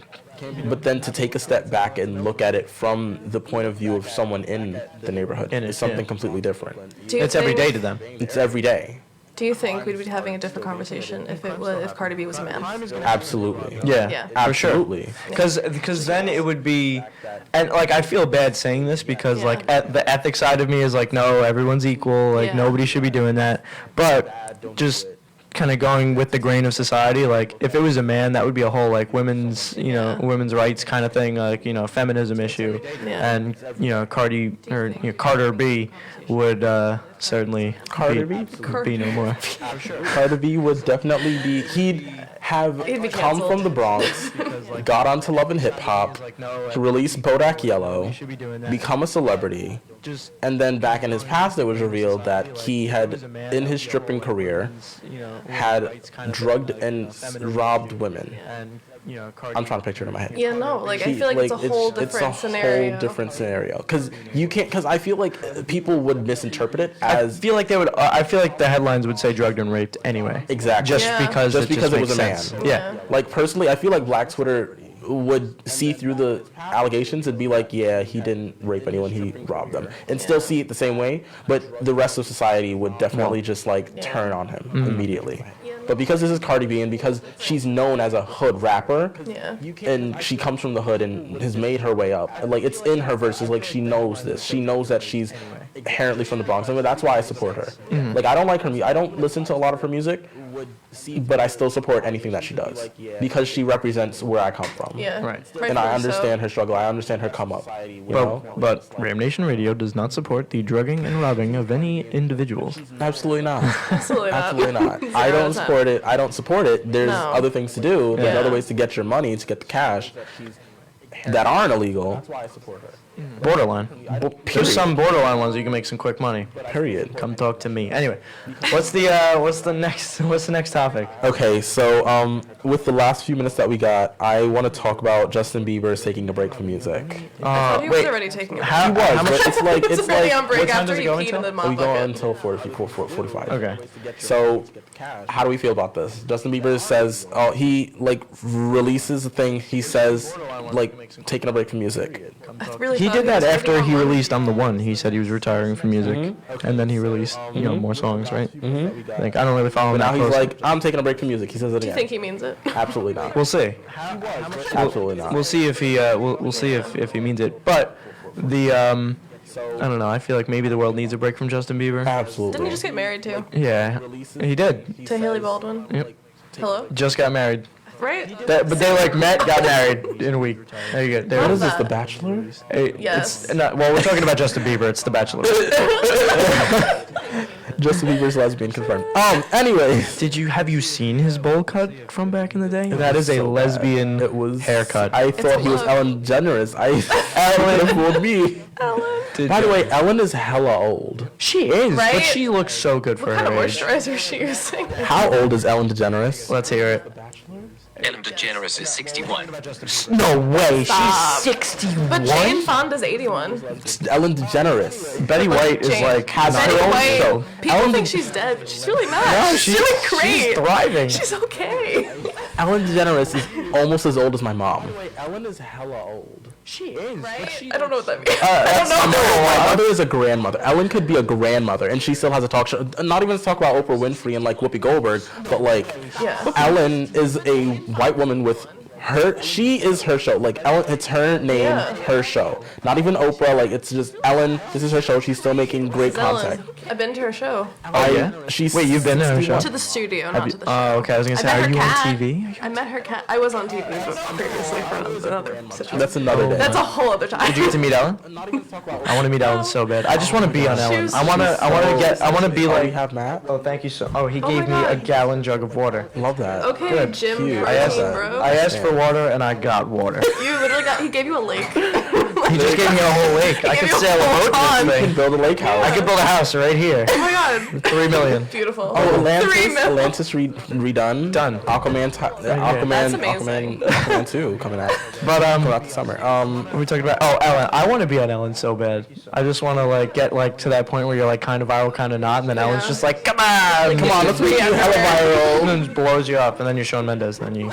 But then to take a step back and look at it from the point of view of someone in the neighborhood is something completely different. It's every day to them. It's every day. Do you think we'd be having a different conversation if Cardi B was a man? Absolutely. Yeah, for sure. Absolutely. Because then it would be, and I feel bad saying this because the ethics side of me is no, everyone's equal, nobody should be doing that. But just kind of going with the grain of society, if it was a man, that would be a whole women's women's rights kind of thing, feminism issue. And Carter B would certainly be no more. Carter B would definitely be. He'd be come canceled. from the Bronx, got onto Love and Hip Hop, released Bodak Yellow, become a celebrity, and then back in his past it was revealed that he had, in his stripping career, had drugged and robbed women. I'm trying to picture it in my head. Yeah, no, I feel like it's a whole different scenario. It's a whole different scenario. Because I feel like people would misinterpret it I as... feel like the headlines would say drugged and raped anyway. Exactly. Just because it was a man. sense. Yeah. Personally, I feel like Black Twitter would see through the allegations and be like, yeah, he didn't rape anyone, he robbed them. And still see it the same way, but the rest of society would definitely just turn on him immediately. But because this is Cardi B and because she's known as a hood rapper, and she comes from the hood and has made her way up, it's in her verses, she knows this. She knows that she's inherently from the Bronx. That's why I support her. I don't like her music. I don't listen to a lot of her music, but I still support anything that she does because she represents where I come from. Yeah. Right. And I understand her struggle. I understand her come up. But Ram Nation Radio does not support the drugging and robbing of any individuals. Absolutely not. Absolutely not. Absolutely not. I don't support it. I don't support it. There's other things to do. There's other ways to get your money, to get the cash that aren't illegal. That's why I support her. Borderline. There's some borderline ones you can make some quick money. Period. Come talk to me. Anyway, what's the next topic? Okay, so with the last few minutes that we got, I want to talk about Justin Bieber taking a break from music. I thought he was already taking a break. He was, but it's already on break what time after does it he go peed in the mop we go bucket. until 45. Okay. So, how do we feel about this? Justin Bieber says, he releases a thing. He says, taking a break from music. I really He did that was after taking he on one. released "I'm the One." He said he was retiring from music, and then he released more songs, right? Like I don't really follow him Now that he's close. like, I'm taking a break from music. He says it Do you again. think he means it? Absolutely not. We'll see. Absolutely not. We'll see if he we'll see if he means it. But the I don't know. I feel like maybe the world needs a break from Justin Bieber. Absolutely. Didn't he just get married too? Yeah, he did. To Haley Baldwin? Yep. Hello? Just got married. Right? But they like met, got married in a week. There you go. There What it is is. this, The Bachelor? Yes. It's not, well, we're talking about Justin Bieber. It's The Bachelor. Justin Bieber's lesbian confirmed. Anyways. Have you seen his bowl cut from back in the day? That is a lesbian haircut. I thought he was look. Ellen DeGeneres. Ellen fooled me. Ellen. By the way, Ellen is hella old. She is, but Right? she looks so good for What kind of her age. moisturizer is she using? How old is Ellen DeGeneres? Let's hear it. Ellen DeGeneres is 61. No way, Stop. she's 61. But Jane Fonda's 81. Ellen DeGeneres. Betty White is Jane- like has Betty her own White. show. People Ellen- think she's dead, but she's really not. No, she's doing great. She's thriving. She's okay. Ellen DeGeneres is almost as old as my mom. Ellen is hella old. She is. Right? I don't know what that means. I don't know. My mother is a grandmother. Ellen could be a grandmother, and she still has a talk show. Not even to talk about Oprah Winfrey and like Whoopi Goldberg, but like Yeah. Ellen is a white woman with her. She is her show. Like Ellen, it's her name, Yeah. her show. Not even Oprah. Like it's just Ellen. This is her show. She's still making great content. Ellen. I've been to her show. yeah? She's Wait, you've been to her show? To the studio, not to the show. Oh, okay. I was gonna I say, met are her you cat. on TV? I met her cat. I was on TV, but previously for another situation. That's another day. That's a whole other time. Did you get to meet Ellen? I want to meet Ellen so bad. I just want to be on Ellen. I want to be Oh, we like. have Matt. Oh, thank you so. Oh, he my gave me a God. gallon jug of water. Love that. Okay, Good. Jim Cute. I asked, protein, bro. I asked for water and I got water. You literally got. He gave you a lake. He just gave me a whole lake. I gave could you a sail a whole boat pond. this You can thing. build a lake house. I could build a house right here. Oh my god. 3 million. Beautiful. Oh, 3 Atlantis, mil. Atlantis redone. Done. Aquaman, That's amazing. Aquaman 2 coming out. But Coming out this summer. what are we talking about? Oh, Ellen. I want to be on Ellen so bad. I just want to like get like to that point where you're like kind of viral, kind of not, and then Ellen's just like, come on, let's make you hella and viral. then just blows you up, and then you're Shawn Mendes, and then you.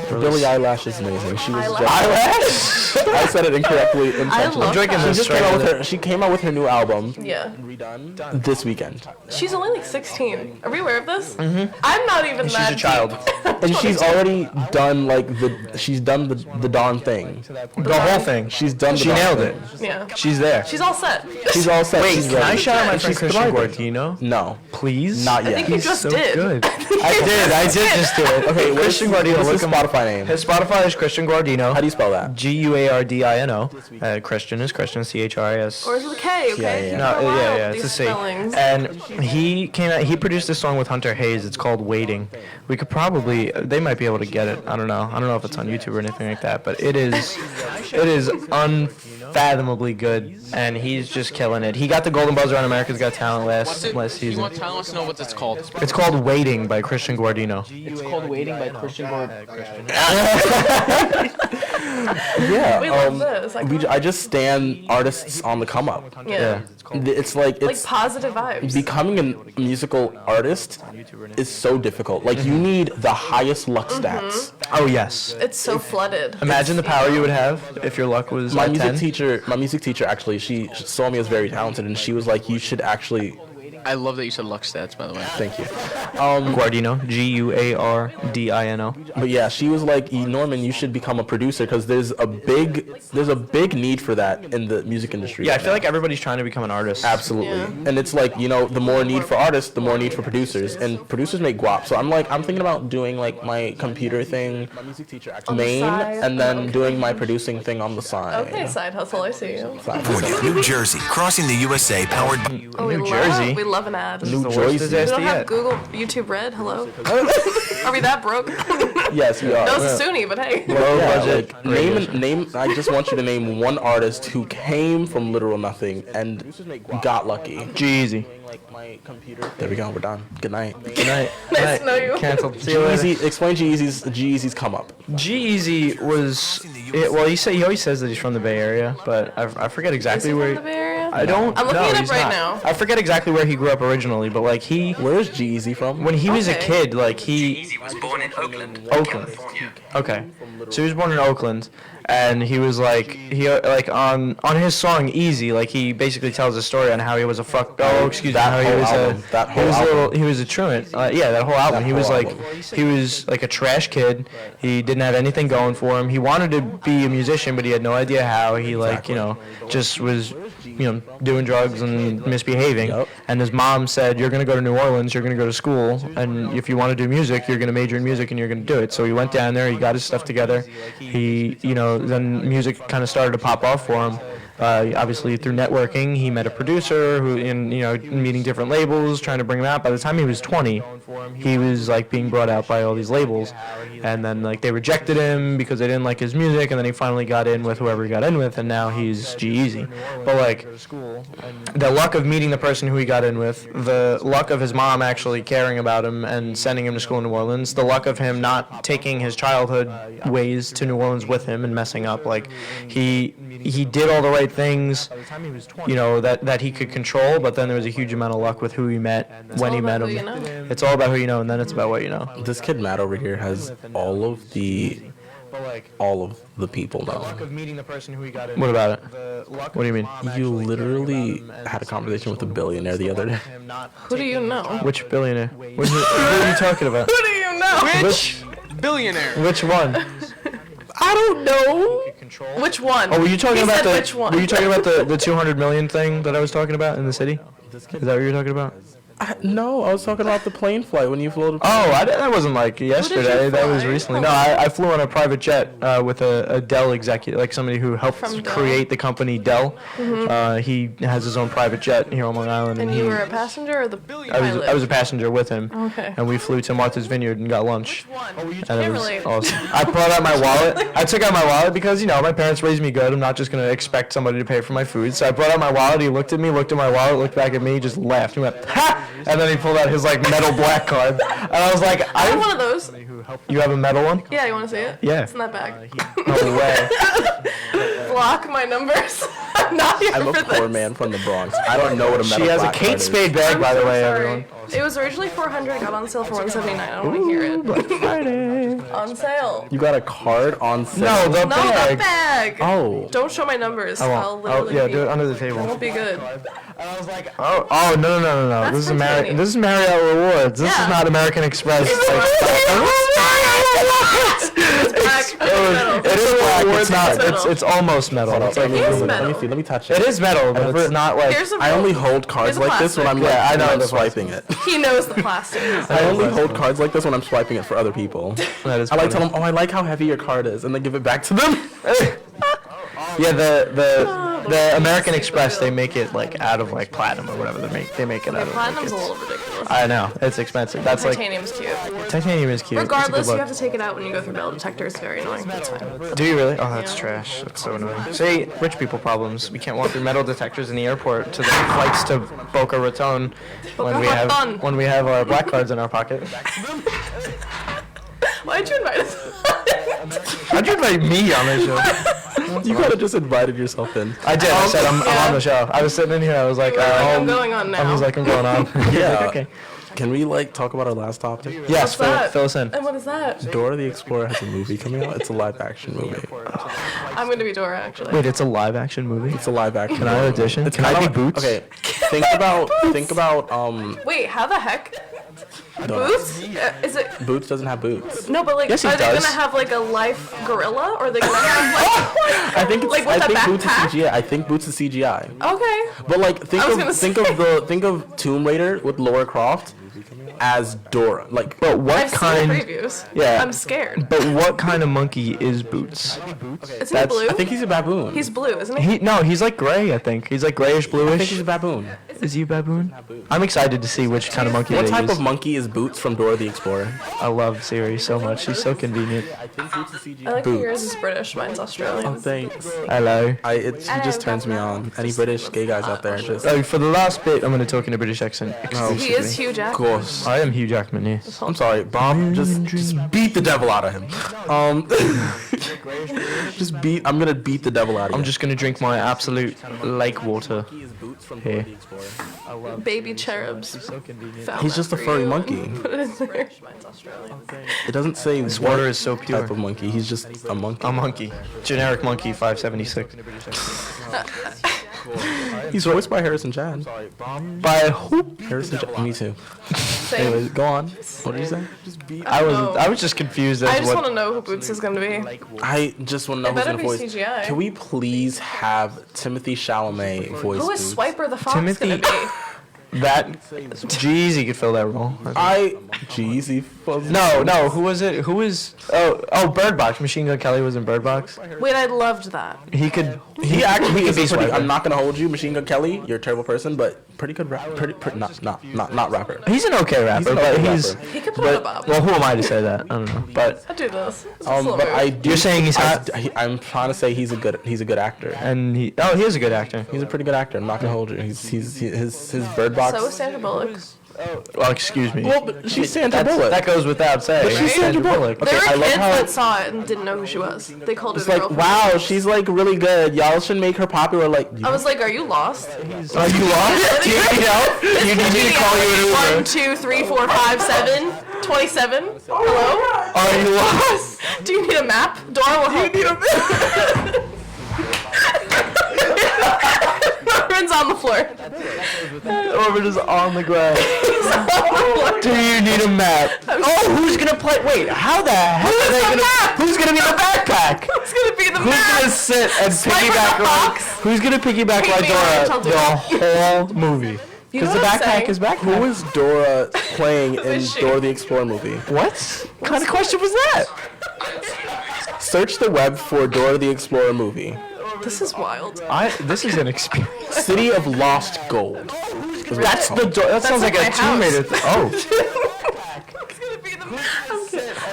Billie Eilish is amazing. She was Eyelash. just, I said it incorrectly intentionally. love drinking that. this She just came out with straight. her. She came out with her new album Yeah. redone this weekend, She's only like 16. Are we aware of this? Mm-hmm. I'm not even She's that a child. and she's already done like she's done the Dawn thing. The whole thing. She's done. She the Dawn nailed thing. it. Yeah. She's there. She's all set. She's all set. Wait, she's can I ready. shout out my And friend she's Christian thriving. Guardino? No, Please? not I yet. think you just so did. good. I did just do it. Okay, Christian Guardino. What's Look his him Spotify name? His Spotify is Christian Guardino. How do you spell that? Guardino. Christian is Christian. CHRIS. Or is it a K, okay? Yeah. No, People are wild yeah, with it's a these C. spellings. And he came out. He produced this song with Hunter Hayes. It's called "Waiting." We could probably. They might be able to get it. I don't know. I don't know if it's on YouTube or anything like that. But it is unfathomably good, and he's just killing it. He got the Golden Buzzer on America's Got Talent last You season. want to know what it's called? It's called "Waiting" by Christian Guardino. It's called Waiting by Christian Yeah. We love this. I just stand artists on the come up. Yeah. It's like Like positive vibes. becoming a musical artist is so difficult. Like you need the highest luck stats. Oh yes. It's so flooded. Imagine the power you would have if your luck was My at music 10. my music teacher actually, she saw me as very talented, and she was like, "You should actually." I love that you said luck stats, by the way. Thank you. Guardino. Guardino. But yeah, she was like, Norman, you should become a producer because there's a big need for that in the music industry. Yeah, I right feel now. like everybody's trying to become an artist. Absolutely. Yeah. And it's like, the more need for artists, the more need for producers. And producers make guap. So I'm thinking about doing like my computer thing On the main side? and then Okay. doing my producing thing on the side. Okay, side hustle, I see you. California, New Jersey, crossing the USA, powered by Oh, we New Jersey. We love an ad. New the worst Jersey. We disaster don't have yet. Google, YouTube Red, hello? Are we that broke? Yes, we are. No, it's a SUNY, but hey. Low Yeah, budget. like, name. I just want you to name one artist who came from literal nothing and got lucky. G-Eazy. There we go. We're done. Good night. Good night. Nice to know you. Canceled. See you later. G-Eazy, explain G-Eazy's come up. G-Eazy was. Well, he always says that he's from the Bay Area, but I forget Is exactly he where. from the Bay Area? I don't. I'm looking no, it up he's right not. now. I forget exactly where he grew up originally, but like Where's G-Eazy from? when he was a Okay. kid, like he He was born in Oakland, Oakland. Okay. So he was born in Oakland, and he was like on his song Easy, like he basically tells a story on how he was a he was a truant. Yeah, that whole album. He was like a trash kid. He didn't have anything going for him. He wanted to be a musician, but he had no idea how. He just was doing drugs and misbehaving. Yep. And his mom said, "You're gonna go to New Orleans. You're gonna go to school, and if you want to do music, you're gonna major in music, and you're gonna do it." So he went down there. He got his stuff together. He, then music kind of started to pop off for him. Obviously through networking, he met a producer who, meeting different labels, trying to bring him out. By the time he was 20, he was like being brought out by all these labels, and then like they rejected him because they didn't like his music, and then he finally got in with whoever he got in with, and now he's G-Eazy. But like the luck of meeting the person who he got in with, the luck of his mom actually caring about him and sending him to school in New Orleans, the luck of him not taking his childhood ways to New Orleans with him and messing up, like he did all the right things, that he could control, but then there was a huge amount of luck with who he met when he met him. It's all about who you know, and then it's about what you know. This kid Matt over here has all of the people now. What about it? What do you mean? You literally had a conversation with a billionaire the other day. Who do you know? Which billionaire? Who are you talking about? Who do you know? Which billionaire? Which one? I don't know. Which one? Oh, were you talking about which one? Were you talking about the 200 million thing that I was talking about in the city? Is that what you're talking about? No, I was talking about the plane flight when you flew to. Oh, that wasn't like yesterday. That was recently. No, I flew on a private jet with a Dell executive, like somebody who helped create the company Dell. Mm-hmm. He has his own private jet here on Long Island. And you were a passenger or the pilot? I was a passenger with him. Okay. And we flew to Martha's Vineyard and got lunch. Which one? And it was awesome. I brought out my wallet. I took out my wallet because, my parents raised me good. I'm not just going to expect somebody to pay for my food. So I brought out my wallet. He looked at me, looked at my wallet, looked back at me, just laughed. He went, "Ha!" And then he pulled out his metal black card, and I was like, I have one of those. You have a metal one? Yeah, you want to see it? Yeah. It's in that bag. No way. Block my numbers. I'm not here I'm a for poor this. man from the Bronx. I don't know what a metal She has a black Kate card Spade is. bag, by the way, Sorry. everyone. It was originally $400. Got on sale for $179. I don't want to hear it. Black Friday. On sale. You got a card on sale? No, the No, bag. the bag. Oh. Don't show my numbers. I I'll won't. literally Yeah, be, do it under the it table. won't be good. Oh, no. That's This is for Tiffany. This is Marriott Rewards. This is Yeah. not American Express. It's bag. It is black. It's not. metal. It's almost metal. It's like It's metal. Let me touch it. it is metal, but it's not like. Here's a I only hold cards Here's a like this when I'm plastic. Yeah, I know when I'm the swiping it. He knows the plastic. I only hold cards like this when I'm swiping it for other people. That is I like funny. tell them, I like how heavy your card is, and then give it back to them. Yeah, the American Express, they make it out of platinum or whatever they make it out of. Platinum's a little ridiculous. I know, it's expensive. That's Titanium's cute. Titanium is cute. Regardless, it's a you good have to take it out when you go through metal detector. It's very annoying. That's fine. look. Do you really? Oh, that's Yeah. trash. That's so annoying. See, rich people problems. We can't walk through metal detectors in the airport to the flights to Boca Raton when we have our black cards in our pocket. Why'd you invite us? How'd you invite me on this show? You could have just invited yourself in. I did. I said I'm Yeah. on the show. I was sitting in here. I was like, I'm going on now. I was like, I'm going on. Yeah. Okay. Can we talk about our last topic? Yes, that? fill us in. And what is that? Dora the Explorer has a movie coming out. It's a live action movie. I'm going to be Dora, actually. Wait, it's a live action movie? It's a live action. Can I audition? It's Can I be kinda like- Boots? Okay. Think about Wait, how the heck? Boots? Is it? Boots doesn't have boots. No, but Yes, he are they does. gonna have a live gorilla, or are they gonna have I think it's like with I a think Boots is backpack? CGI. I think Boots is CGI. Okay. But I was gonna think of Tomb Raider with Laura Croft as Dora. But what I've kind? seen the previews. Yeah. I'm scared. But what kind of monkey is Boots? Isn't he blue? I think he's a baboon. He's blue, isn't he? He's like gray. I think he's like grayish I think he's bluish. a baboon. Is he a baboon? I'm excited to see which kind of monkey What they type use. of monkey is Boots from Dora the Explorer? I love Siri so much. She's so convenient. I think Boots is CGI. I like that yours is British, mine's Australian. Thanks. Hello. She just turns me on. Any British gay guys out there, just Oh, for the last bit, I'm going to talk in a British accent. He is Hugh Jackman. course. I am Hugh Jackman. Yeah. I'm sorry, Bob. Just beat the devil out of him. I'm gonna beat the devil out of him. I'm just gonna drink my absolute lake water here. Baby cherubs. He's just a furry monkey. It doesn't say This water is so pure. type of monkey. He's just a monkey. A monkey. Generic monkey 576. He's voiced by Harrison Chad. By who? Harrison Chad. Me too. Same. Anyways, go on. What did you say? I was just confused as I just what. want to know who Boots is going to be. I just want to know It who's better gonna be voice. CGI. Can we please have Timothy Chalamet voice? Who is Boots? Swiper the Fox Timothy- going to be? That. Jeez, he could fill that role. Jeez, he fuzzy. No, who was it? Who was? Bird Box. Machine Gun Kelly was in Bird Box. Wait, I loved that. He could. He actually could is be a pretty. Swiper. I'm not gonna hold you, Machine Gun Kelly. You're a terrible person, but pretty good rapper. Not rapper. He's an okay rapper, an but okay he's. rapper. He could put on a But bob. well, who am I to say that? I don't know. But I'll do this. It's just a little But I move. do, You're saying he's hot? I'm trying to say he's a good actor. and he is a good actor. He's a pretty good actor. I'm not gonna hold you. His Bird Box. So is Sandra Bullock. Well, excuse me. Well, but she's Sandra Bullock. That goes without saying. But she's Sandra Bullock. There Okay, I were love kids how that saw it and didn't know who she was. They called her it's the like, girl from wow, the- she's like really good. Y'all should make her popular. Like, I was like, are you lost? Are you lost? Do you need help? You need me to call you an Uber? 1, 2, 3, 4, 5, 7, 27. Hello? Are you lost? Do you need a map? Dora will help you. Norman's on the floor. Orvin is on the ground. Do you need a map? Oh, who's gonna play? Wait, how the heck are they gonna? Who's gonna be the backpack? Who's gonna be the Who's map? gonna sit and piggyback the like? Fox. Who's gonna piggyback Hate like me, Orange, I'll do Dora the whole movie? You know Because the what I'm backpack saying? is backpack. who is Dora playing in is she? Dora the Explorer movie? What kind of question was that? Search the web for Dora the Explorer movie. This is wild. This is an experience. City of Lost Gold. That's the door. That sounds like like a my Tomb house. Raider. Oh,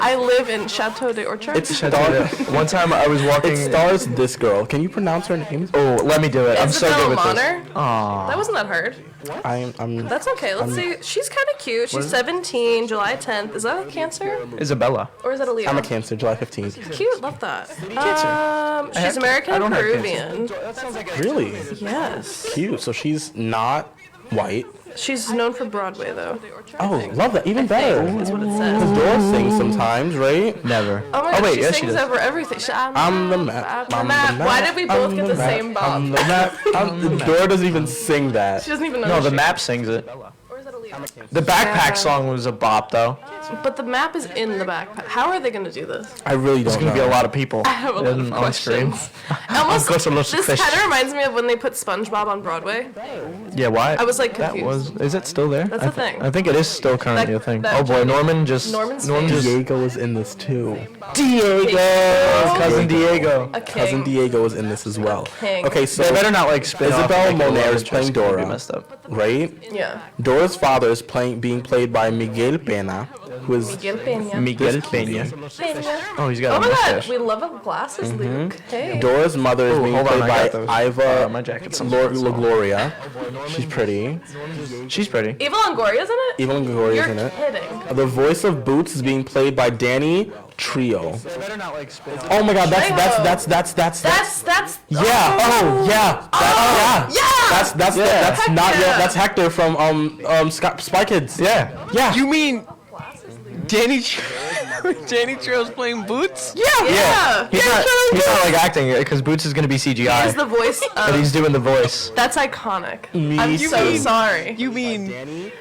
I live in Chateau de Orchard. It stars. one time I was walking. It stars this girl. Can you pronounce her name? Oh, let me do it. I'm so good Isabel with this. Bonner. That wasn't that hard. I'm. That's okay. Let's see. She's kind of cute. She's 17, July 10th. Is that a Cancer? Isabella. Or is that a Leo? I'm a Cancer, July 15th. Cute. Love that. She's American I and don't have Peruvian. Really? Yes. Cute. So she's not white. She's known for Broadway, though. Oh, love that. Even better. That's what it says. Dora sings sometimes, right? Never. Oh my god, wait, she yes, she sings does. over everything. I'm the map. I'm the map. Why did we both get the same I'm bob? the map. Dora doesn't even sing that. She doesn't even know. No, who the she map sings it. Or is that a Leo? The backpack Yeah. song was a bop, though. But the map is in the backpack. How are they going to do this? I really don't There's gonna be a know. lot of people I have a lot of on screen. questions. Almost, got some lots of this fish. kind of reminds me of when they put SpongeBob on Broadway. Yeah, why? I was, like, That was. confused. Is it still there? That's the thing. I think it is still currently That- a thing. that Oh boy, Jimmy- Norman just. Norman's Norman face. just. Diego was in this too. Diego, cousin Diego. A king. Cousin Diego was in this as well. king. Okay, so They better not like spin off Isabel and make it a Moner love is playing interest. It's gonna be Dora. Messed up. right? Yeah. Dora's father is being played by Miguel Pena, who is Miguel Peña. Miguel Peña. Peña. Oh, he's got Oh a my god, mustache. we love our glasses, Luke. Hey. Dora's mother is Ooh, being hold on, played I got by those. Iva My jacket's LaGloria. She's pretty. She's pretty. Eva Longoria's in it? Eva LaGloria You're is in it. kidding. The voice of Boots is being played by Danny Trio. Oh my god, that's yeah. Oh yeah. That's not yeah. that's Hector from Spy Kids. Yeah. Yeah. You mean Danny Danny Trejo's playing Boots? Yeah. He's not like acting because Boots is gonna be CGI. He's the voice but of. he's doing the voice. That's iconic. I'm so mean- sorry. You mean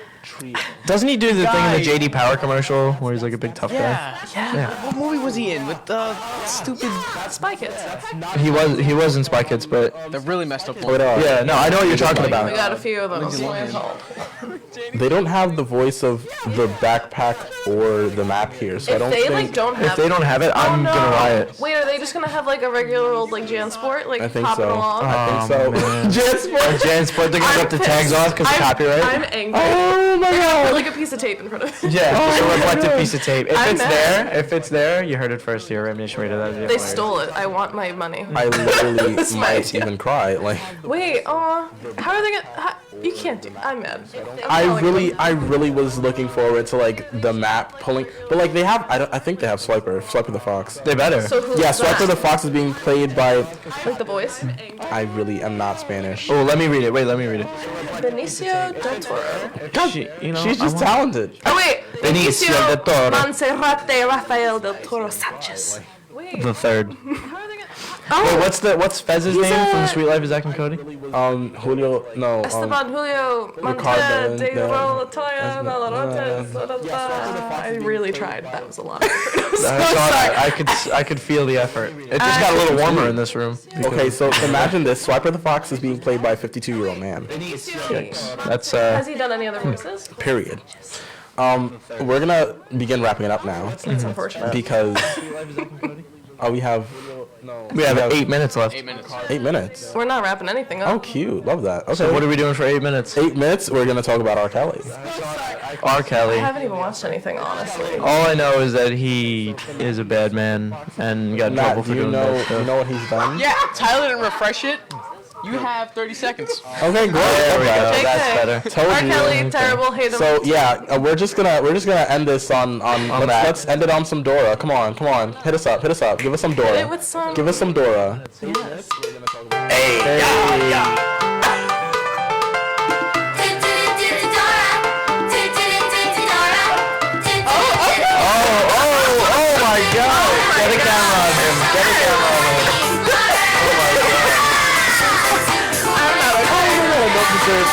Doesn't he do the thing in the Guy. JD Power commercial where he's like a big tough guy? yeah. What movie was he in with the stupid Spy Kids. He was in Spy Kids, but the really messed up one? But, yeah, no, I know what you're talking We about. got a few of those. they don't have the voice of the backpack or the map here, so I If don't they think. like don't have. If they don't have it, Oh, I'm no. gonna riot. Wait, are they just gonna have like a regular old like JanSport like I think popping so. along? I think so. man. JanSport. Jansport, they're gonna I'm rip the tags pissed. off because of copyright. I'm angry. Oh my Put god. like a piece of tape in front of me. Yeah, just a reflective piece of tape. If I'm it's mad. there, you heard it first here. Ammunition rated. That'd be They hilarious. stole it. I want my money. I literally This might might, yeah. even cry. Like, Wait, how are they gonna? You can't do. I'm mad. I really was looking forward to like the map pulling, but like they have. I think they have Swiper the Fox. They better. So who's Yeah, that? Swiper the Fox is being played by. Like the voice. I really am not Spanish. Oh, let me read it. Wait, let me read it. Benicio del Toro. She's just talented. Oh wait. Benicio del Toro. Monserrate Rafael del Toro Sanchez. The third. Oh. Wait, what's Fez's name from Sweet Life of Zack and Cody? Julio. No. Esteban Julio Ricardo, Montez de Rolatoya Malarotes. I really tried. That was a lot. I could feel the effort. It just got a little warmer in this room. Okay, so imagine this: Swiper the Fox is being played by a 52-year-old man. That's Has he done any other voices? Period. We're gonna begin wrapping it up now That's unfortunate. because we have 8 minutes left. 8 minutes. We're not wrapping anything Oh, up. cute. Love that. Okay. So what are we doing for 8 minutes? 8 minutes. We're gonna talk about R. Kelly. R. I Kelly. haven't even watched anything, honestly. All I know is that he is a bad man and got in trouble Matt, for do you doing know that stuff. you know what he's done? Yeah, Tyler didn't refresh it. You have 30 seconds. Okay, great. There we go. JK. That's better. Told R. you. Kelly, terrible, hate him. So yeah, we're just gonna end this on that. let's end it on some Dora. Come on, hit us up. Give us some Dora. Hit it with some- Give us some Dora. Yes. Oh my God! Get a camera on him. Get a camera on him. I don't know if you said I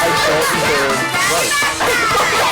don't.